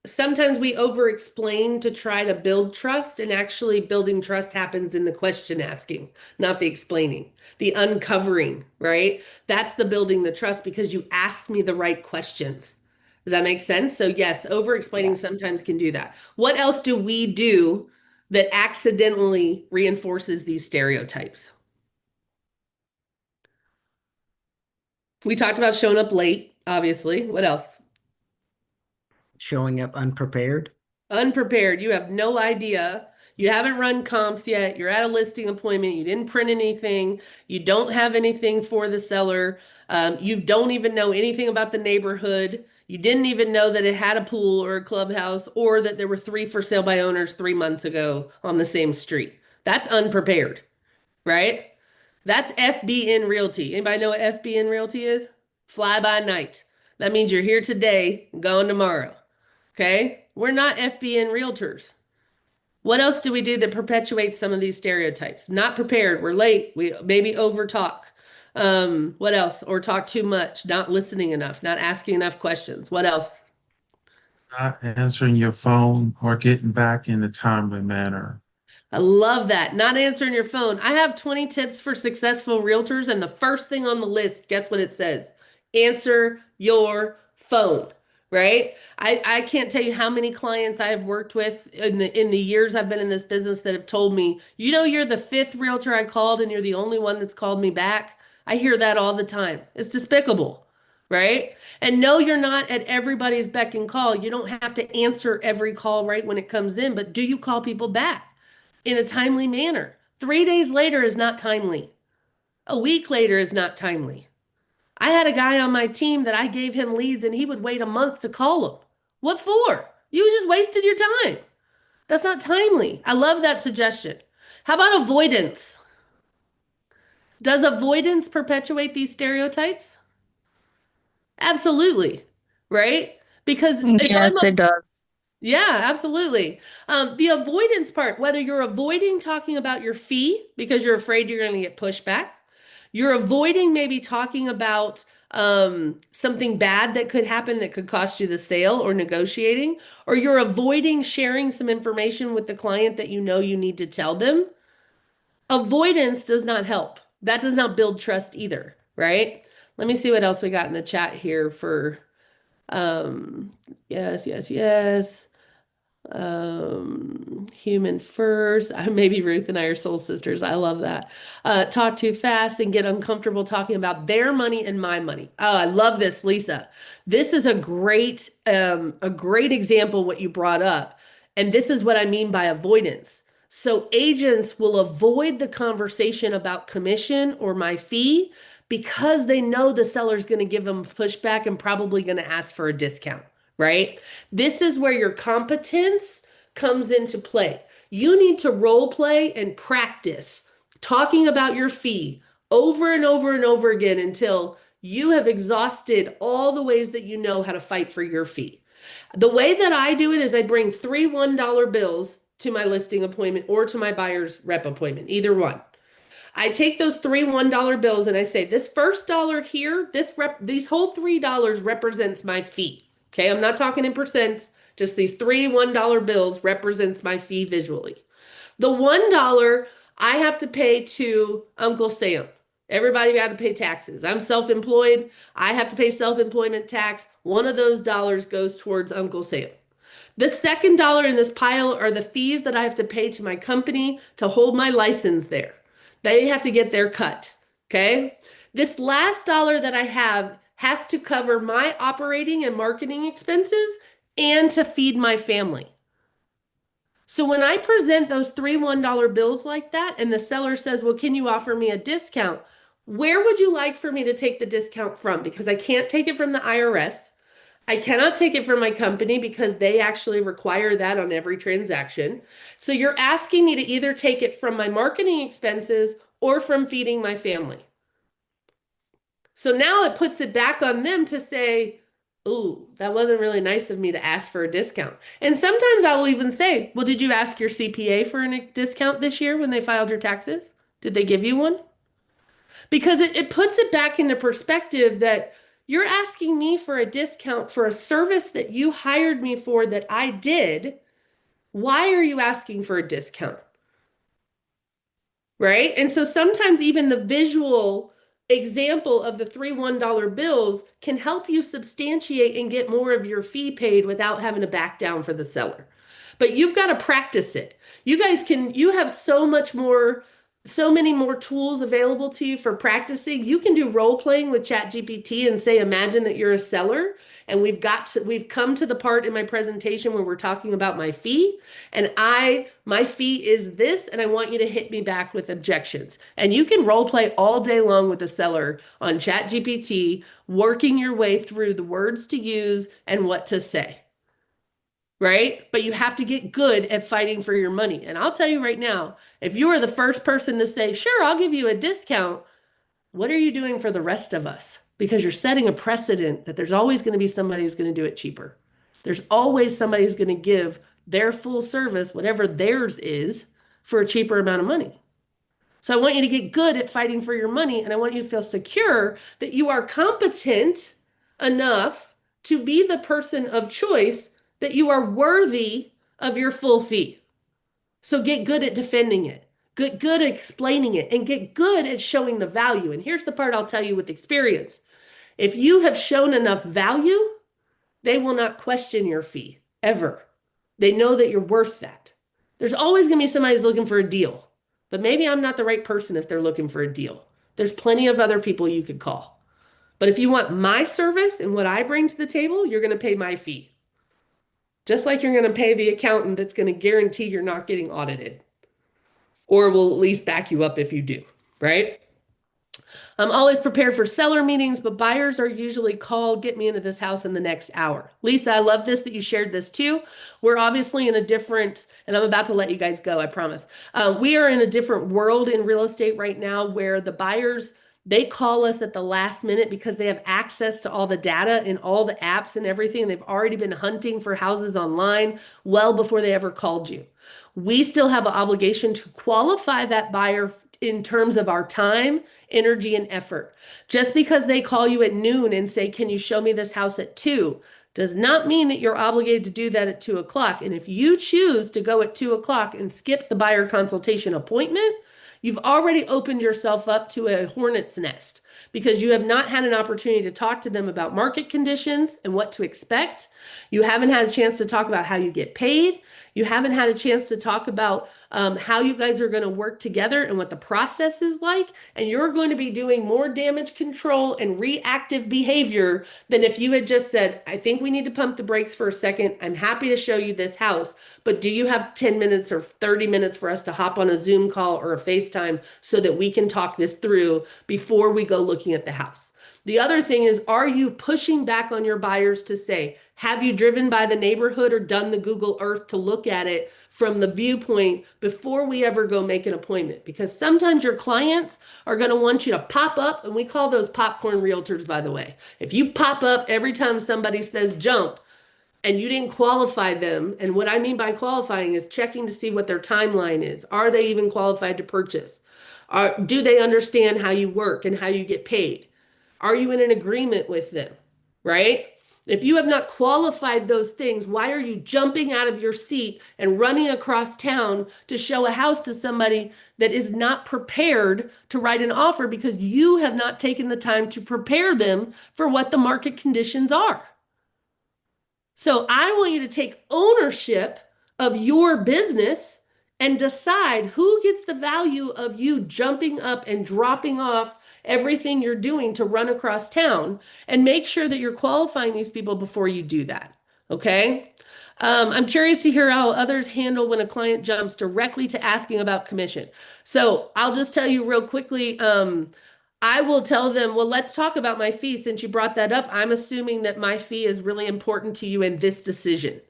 sometimes we over explain to try to build trust, and actually building trust happens in the question asking, not the explaining, the uncovering, right? That's the building the trust because you asked me the right questions. Does that make sense? So, yes, over explaining Yeah. sometimes can do that. What else do we do that accidentally reinforces these stereotypes? We talked about showing up late, obviously. What else? Showing up unprepared. Unprepared. You have no idea. You haven't run comps yet. You're at a listing appointment. You didn't print anything. You don't have anything for the seller. You don't even know anything about the neighborhood. You didn't even know that it had a pool or a clubhouse or that there were three for sale by owners 3 months ago on the same street. That's unprepared, right? That's FBN Realty. Anybody know what FBN Realty is? Fly by night. That means you're here today, gone tomorrow. Okay? We're not FBN realtors. What else do we do that perpetuates some of these stereotypes? Not prepared. We're late. We maybe over talk. What else? Or talk too much, not listening enough, not asking enough questions. What else? Not answering your phone or getting back in a timely manner. I love that. Not answering your phone. I have 20 tips for successful realtors, and the first thing on the list, guess what it says? Answer your phone, right? I can't tell you how many clients I have worked with in the years I've been in this business that have told me, you're the fifth realtor I called and you're the only one that's called me back. I hear that all the time. It's despicable, right? And no, you're not at everybody's beck and call. You don't have to answer every call right when it comes in, but do you call people back in a timely manner? 3 days later is not timely. A week later is not timely. I had a guy on my team that I gave him leads and he would wait a month to call them. What for? You just wasted your time. That's not timely. I love that suggestion. How about avoidance? Does avoidance perpetuate these stereotypes? Absolutely. Right? Because if I'm Yes, it does. yeah, absolutely. The avoidance part, whether you're avoiding talking about your fee because you're afraid you're going to get pushback, you're avoiding maybe talking about something bad that could happen that could cost you the sale or negotiating, or you're avoiding sharing some information with the client that you know you need to tell them. Avoidance does not help. That does not build trust either, right? Let me see what else we got in the chat here for um yes, yes, yes. Human first. Maybe Ruth and I are soul sisters. I love that. Talk too fast and get uncomfortable talking about their money and my money. Oh, I love this, Lisa. This is a great example what you brought up. And this is what I mean by avoidance. So agents will avoid the conversation about commission or my fee because they know the seller's going to give them pushback and probably going to ask for a discount, right? This is where your competence comes into play. You need to role play and practice talking about your fee over and over and over again until you have exhausted all the ways that you know how to fight for your fee. The way that I do it is I bring three $1 bills to my listing appointment or to my buyer's rep appointment, either one. I take those three $1 bills and I say, this first dollar here, these whole $3 represents my fee. Okay, I'm not talking in percents, just these three $1 bills represents my fee visually. The $1 I have to pay to Uncle Sam. Everybody got to pay taxes. I'm self-employed. I have to pay self-employment tax. One of those dollars goes towards Uncle Sam. The second dollar in this pile are the fees that I have to pay to my company to hold my license there. They have to get their cut. Okay. This last dollar that I have has to cover my operating and marketing expenses and to feed my family. So when I present those three $1 bills like that, and the seller says, well, can you offer me a discount? Where would you like for me to take the discount from? Because I can't take it from the IRS. I cannot take it from my company because they actually require that on every transaction. So you're asking me to either take it from my marketing expenses or from feeding my family. So now it puts it back on them to say, ooh, that wasn't really nice of me to ask for a discount. And sometimes I will even say, well, did you ask your CPA for a discount this year when they filed your taxes? Did they give you one? Because it puts it back into perspective that you're asking me for a discount for a service that you hired me for that I did. Why are you asking for a discount? Right? And so sometimes even the visual example of the three $1 bills can help you substantiate and get more of your fee paid without having to back down for the seller. But you've got to practice it. You have so many more tools available to you for practicing. You can do role playing with ChatGPT and say, imagine that you're a seller. And we've come to the part in my presentation where we're talking about my fee. And my fee is this, and I want you to hit me back with objections. And you can role play all day long with the seller on ChatGPT, working your way through the words to use and what to say. Right? But you have to get good at fighting for your money. And I'll tell you right now, if you are the first person to say, sure, I'll give you a discount, what are you doing for the rest of us? Because you're setting a precedent that there's always going to be somebody who's going to do it cheaper. There's always somebody who's going to give their full service, whatever theirs is, for a cheaper amount of money. So I want you to get good at fighting for your money, and I want you to feel secure that you are competent enough to be the person of choice, that you are worthy of your full fee. So get good at defending it. Get good at explaining it, and get good at showing the value. And here's the part I'll tell you with experience. If you have shown enough value, they will not question your fee ever. They know that you're worth that. There's always going to be somebody who's looking for a deal, but maybe I'm not the right person if they're looking for a deal. There's plenty of other people you could call. But if you want my service and what I bring to the table, you're going to pay my fee. Just like you're going to pay the accountant that's going to guarantee you're not getting audited, or will at least back you up if you do, right? I'm always prepared for seller meetings, but buyers are usually called, get me into this house in the next hour. Lisa, I love this that you shared this too. We're obviously in a different, and I'm about to let you guys go, I promise. We are in a different world in real estate right now where the buyers, they call us at the last minute because they have access to all the data and all the apps and everything. They've already been hunting for houses online well before they ever called you. We still have an obligation to qualify that buyer in terms of our time, energy, and effort. Just because they call you at noon and say, can you show me this house at 2, does not mean that you're obligated to do that at 2 o'clock. And if you choose to go at 2 o'clock and skip the buyer consultation appointment, you've already opened yourself up to a hornet's nest because you have not had an opportunity to talk to them about market conditions and what to expect. You haven't had a chance to talk about how you get paid. You haven't had a chance to talk about how you guys are going to work together and what the process is like. And you're going to be doing more damage control and reactive behavior than if you had just said, I think we need to pump the brakes for a second. I'm happy to show you this house, but do you have 10 minutes or 30 minutes for us to hop on a Zoom call or a FaceTime so that we can talk this through before we go looking at the house? The other thing is, are you pushing back on your buyers to say, have you driven by the neighborhood or done the Google Earth to look at it from the viewpoint before we ever go make an appointment? Because sometimes your clients are going to want you to pop up, and we call those popcorn realtors, by the way. If you pop up every time somebody says jump and you didn't qualify them, and what I mean by qualifying is checking to see what their timeline is. Are they even qualified to purchase? Do they understand how you work and how you get paid? Are you in an agreement with them, right? If you have not qualified those things, why are you jumping out of your seat and running across town to show a house to somebody that is not prepared to write an offer because you have not taken the time to prepare them for what the market conditions are? So I want you to take ownership of your business and decide who gets the value of you jumping up and dropping off everything you're doing to run across town, and make sure that you're qualifying these people before you do that. Okay? I'm curious to hear how others handle when a client jumps directly to asking about commission. So I'll just tell you real quickly. I will tell them, well, let's talk about my fee since you brought that up. I'm assuming that my fee is really important to you in this decision,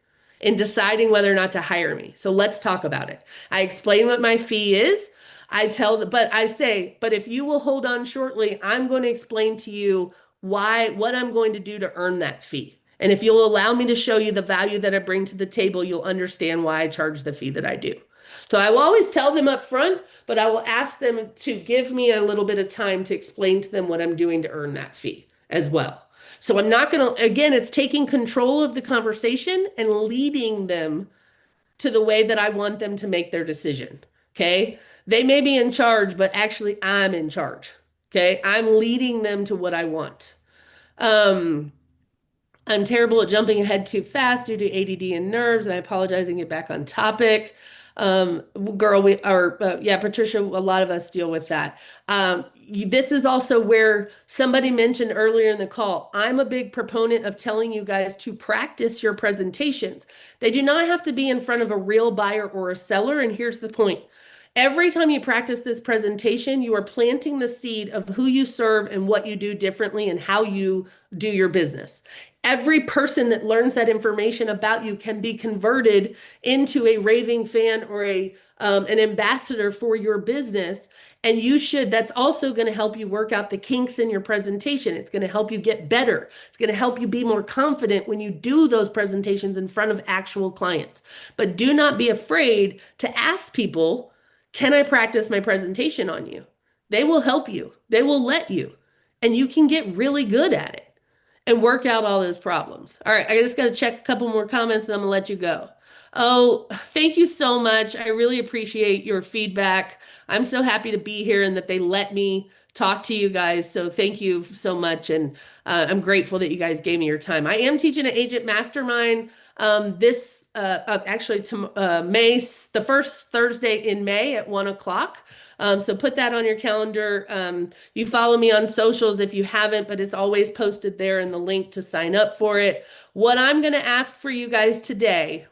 in deciding whether or not to hire me. So let's talk about it. I explain what my fee is. But I say, but if you will hold on shortly, I'm going to explain to you what I'm going to do to earn that fee. And if you'll allow me to show you the value that I bring to the table, you'll understand why I charge the fee that I do. So I will always tell them up front, but I will ask them to give me a little bit of time to explain to them what I'm doing to earn that fee as well. So I'm not going to, again, it's taking control of the conversation and leading them to the way that I want them to make their decision. Okay. They may be in charge, but actually I'm in charge. Okay. I'm leading them to what I want. Um, I'm terrible at jumping ahead too fast due to ADD and nerves, and I apologize and get back on topic. Girl, yeah, Patricia, a lot of us deal with that. This is also where somebody mentioned earlier in the call. I'm a big proponent of telling you guys to practice your presentations. They do not have to be in front of a real buyer or a seller, and here's the point. Every time you practice this presentation, you are planting the seed of who you serve and what you do differently and how you do your business. Every person that learns that information about you can be converted into a raving fan or an ambassador for your business. And that's also going to help you work out the kinks in your presentation. It's going to help you get better. It's going to help you be more confident when you do those presentations in front of actual clients. But do not be afraid to ask people, can I practice my presentation on you? They will help you. They will let you. And you can get really good at it and work out all those problems. All right, I just got to check a couple more comments and I'm going to let you go. Oh, thank you so much. I really appreciate your feedback. I'm so happy to be here and that they let me talk to you guys. So thank you so much. And I'm grateful that you guys gave me your time. I am teaching an agent mastermind this actually to the first Thursday in May at 1 o'clock. So put that on your calendar. You follow me on socials if you haven't, but it's always posted there in the link to sign up for it. What I'm going to ask for you guys today,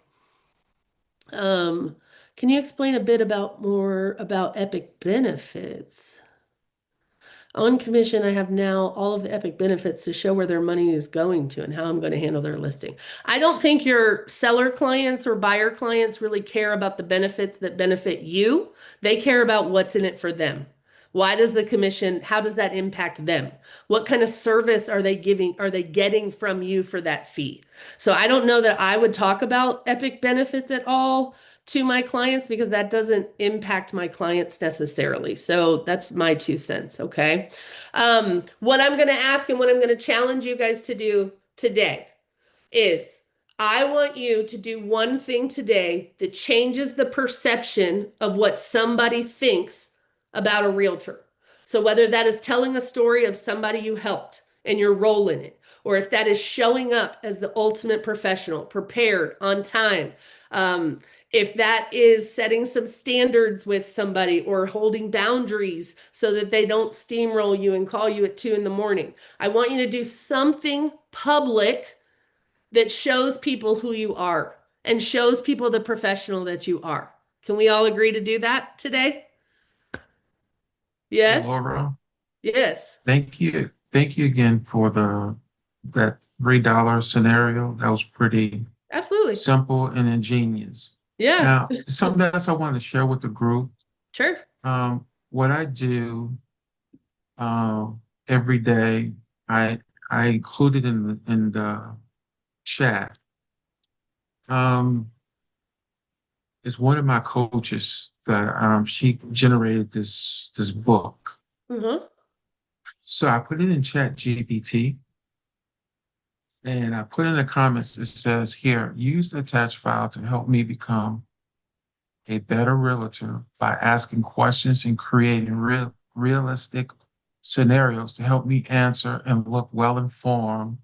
can you explain a bit more about Epic benefits? On commission, I have now all of the Epic benefits to show where their money is going to and how I'm going to handle their listing. I don't think your seller clients or buyer clients really care about the benefits that benefit you. They care about what's in it for them. How does that impact them? What kind of service are they getting from you for that fee? So I don't know that I would talk about Epic benefits at all to my clients because that doesn't impact my clients necessarily. So that's my 2 cents. Okay. What I'm going to ask and what I'm going to challenge you guys to do today is I want you to do one thing today that changes the perception of what somebody thinks about a realtor. So whether that is telling a story of somebody you helped and your role in it, or if that is showing up as the ultimate professional, prepared, on time, if that is setting some standards with somebody or holding boundaries so that they don't steamroll you and call you at 2 a.m. I want you to do something public that shows people who you are and shows people the professional that you are. Can we all agree to do that today? Yes? Laura, Yes. thank you. Thank you again for that $3 scenario. That was pretty Absolutely. simple and ingenious. Yeah. Now, something else I want to share with the group. Sure. What I do every day, I included in the chat. Is one of my coaches that she generated this book. Mm-hmm. So I put it in Chat GPT and I put in the comments, it says here, use the attached file to help me become a better realtor by asking questions and creating realistic scenarios to help me answer and look well informed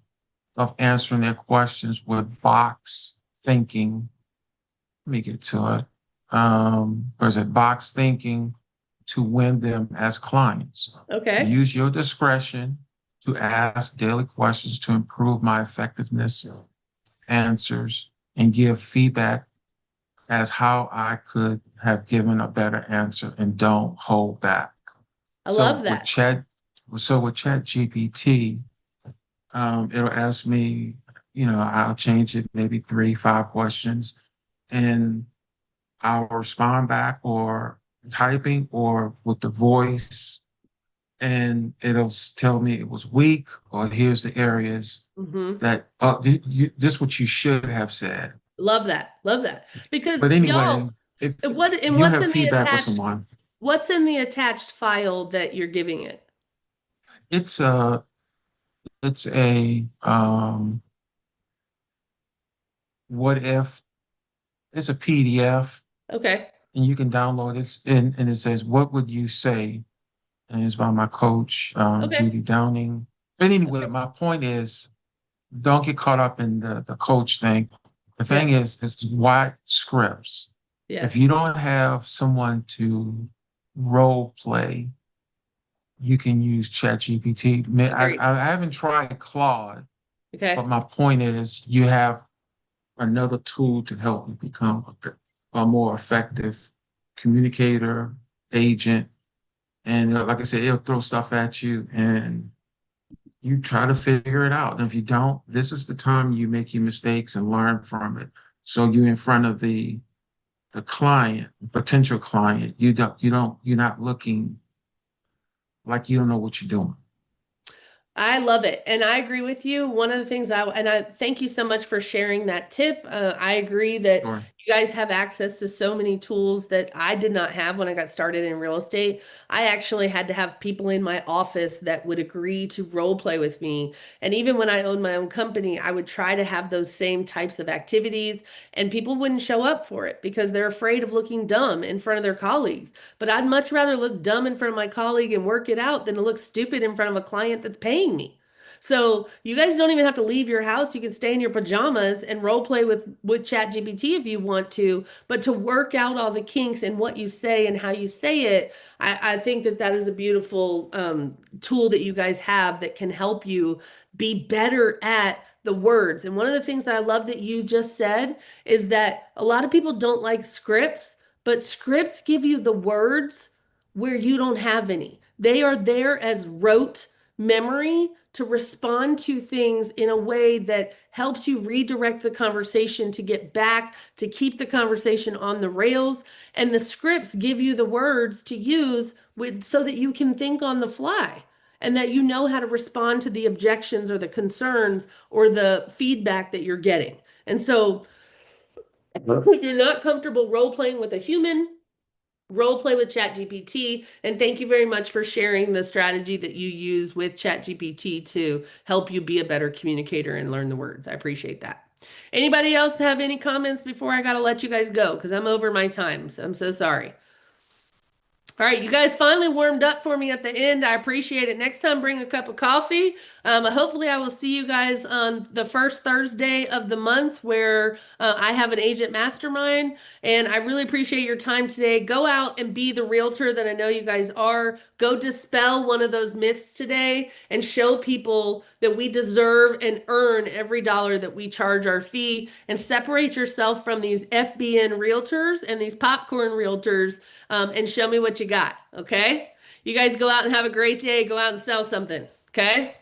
of answering their questions with box thinking. Let me get to it. was it box thinking to win them as clients. Okay. Use your discretion to ask daily questions to improve my effectiveness, answers, and give feedback as how I could have given a better answer and don't hold back. I So love with that. Chat GPT, it'll ask me, I'll change it maybe 3, 5 questions, and I'll respond back or typing or with the voice, and it'll tell me it was weak or here's the areas Hmm. that this is what you should have said. Love that. Love that. Because But anyway, y'all, if what's you have in the feedback with attached someone, file that you're giving it? it's a it's a what if it's a PDF, Okay. and you can download it, and it says what would you say, and it's by my coach, Okay. Judy Downing. But anyway, my point is, don't get caught up in the coach thing. The thing is, it's write scripts. If Yes. you don't have someone to role play, you can use ChatGPT. Agreed. I haven't tried Claude, but Okay. my point is, you have another tool to help you become a more effective communicator, agent, and like I said, it'll throw stuff at you, and you try to figure it out. And if you don't, this is the time you make your mistakes and learn from it. So you in front of the client, potential client, you're not looking like you don't know what you're doing. I love it. And I agree with you. One of the things I thank you so much for sharing that tip. I agree that Sure. you guys have access to so many tools that I did not have when I got started in real estate. I actually had to have people in my office that would agree to role play with me. And even when I owned my own company, I would try to have those same types of activities, and people wouldn't show up for it because they're afraid of looking dumb in front of their colleagues. But I'd much rather look dumb in front of my colleague and work it out than to look stupid in front of a client that's paying me. So you guys don't even have to leave your house. You can stay in your pajamas and role play with ChatGPT if you want to. But to work out all the kinks and what you say and how you say it, I think that that is a beautiful tool that you guys have that can help you be better at the words. And one of the things that I love that you just said is that a lot of people don't like scripts, but scripts give you the words where you don't have any. They are there as rote memory to respond to things in a way that helps you redirect the conversation to get back to keep the conversation on the rails. And the scripts give you the words to use so that you can think on the fly and that you know how to respond to the objections or the concerns or the feedback that you're getting. And so if you're not comfortable role playing with a human, role play with ChatGPT. And thank you very much for sharing the strategy that you use with ChatGPT to help you be a better communicator and learn the words. I appreciate that. Anybody else have any comments before I got to let you guys go? Because I'm over my time. So I'm so sorry. All right, you guys finally warmed up for me at the end. I appreciate it. Next time, bring a cup of coffee. Hopefully, I will see you guys on the first Thursday of the month where I have an agent mastermind. And I really appreciate your time today. Go out and be the realtor that I know you guys are. Go dispel one of those myths today and show people that we deserve and earn every dollar that we charge our fee, and separate yourself from these FBN realtors and these popcorn realtors, and show me what you got. Okay. You guys go out and have a great day. Go out and sell something. Okay.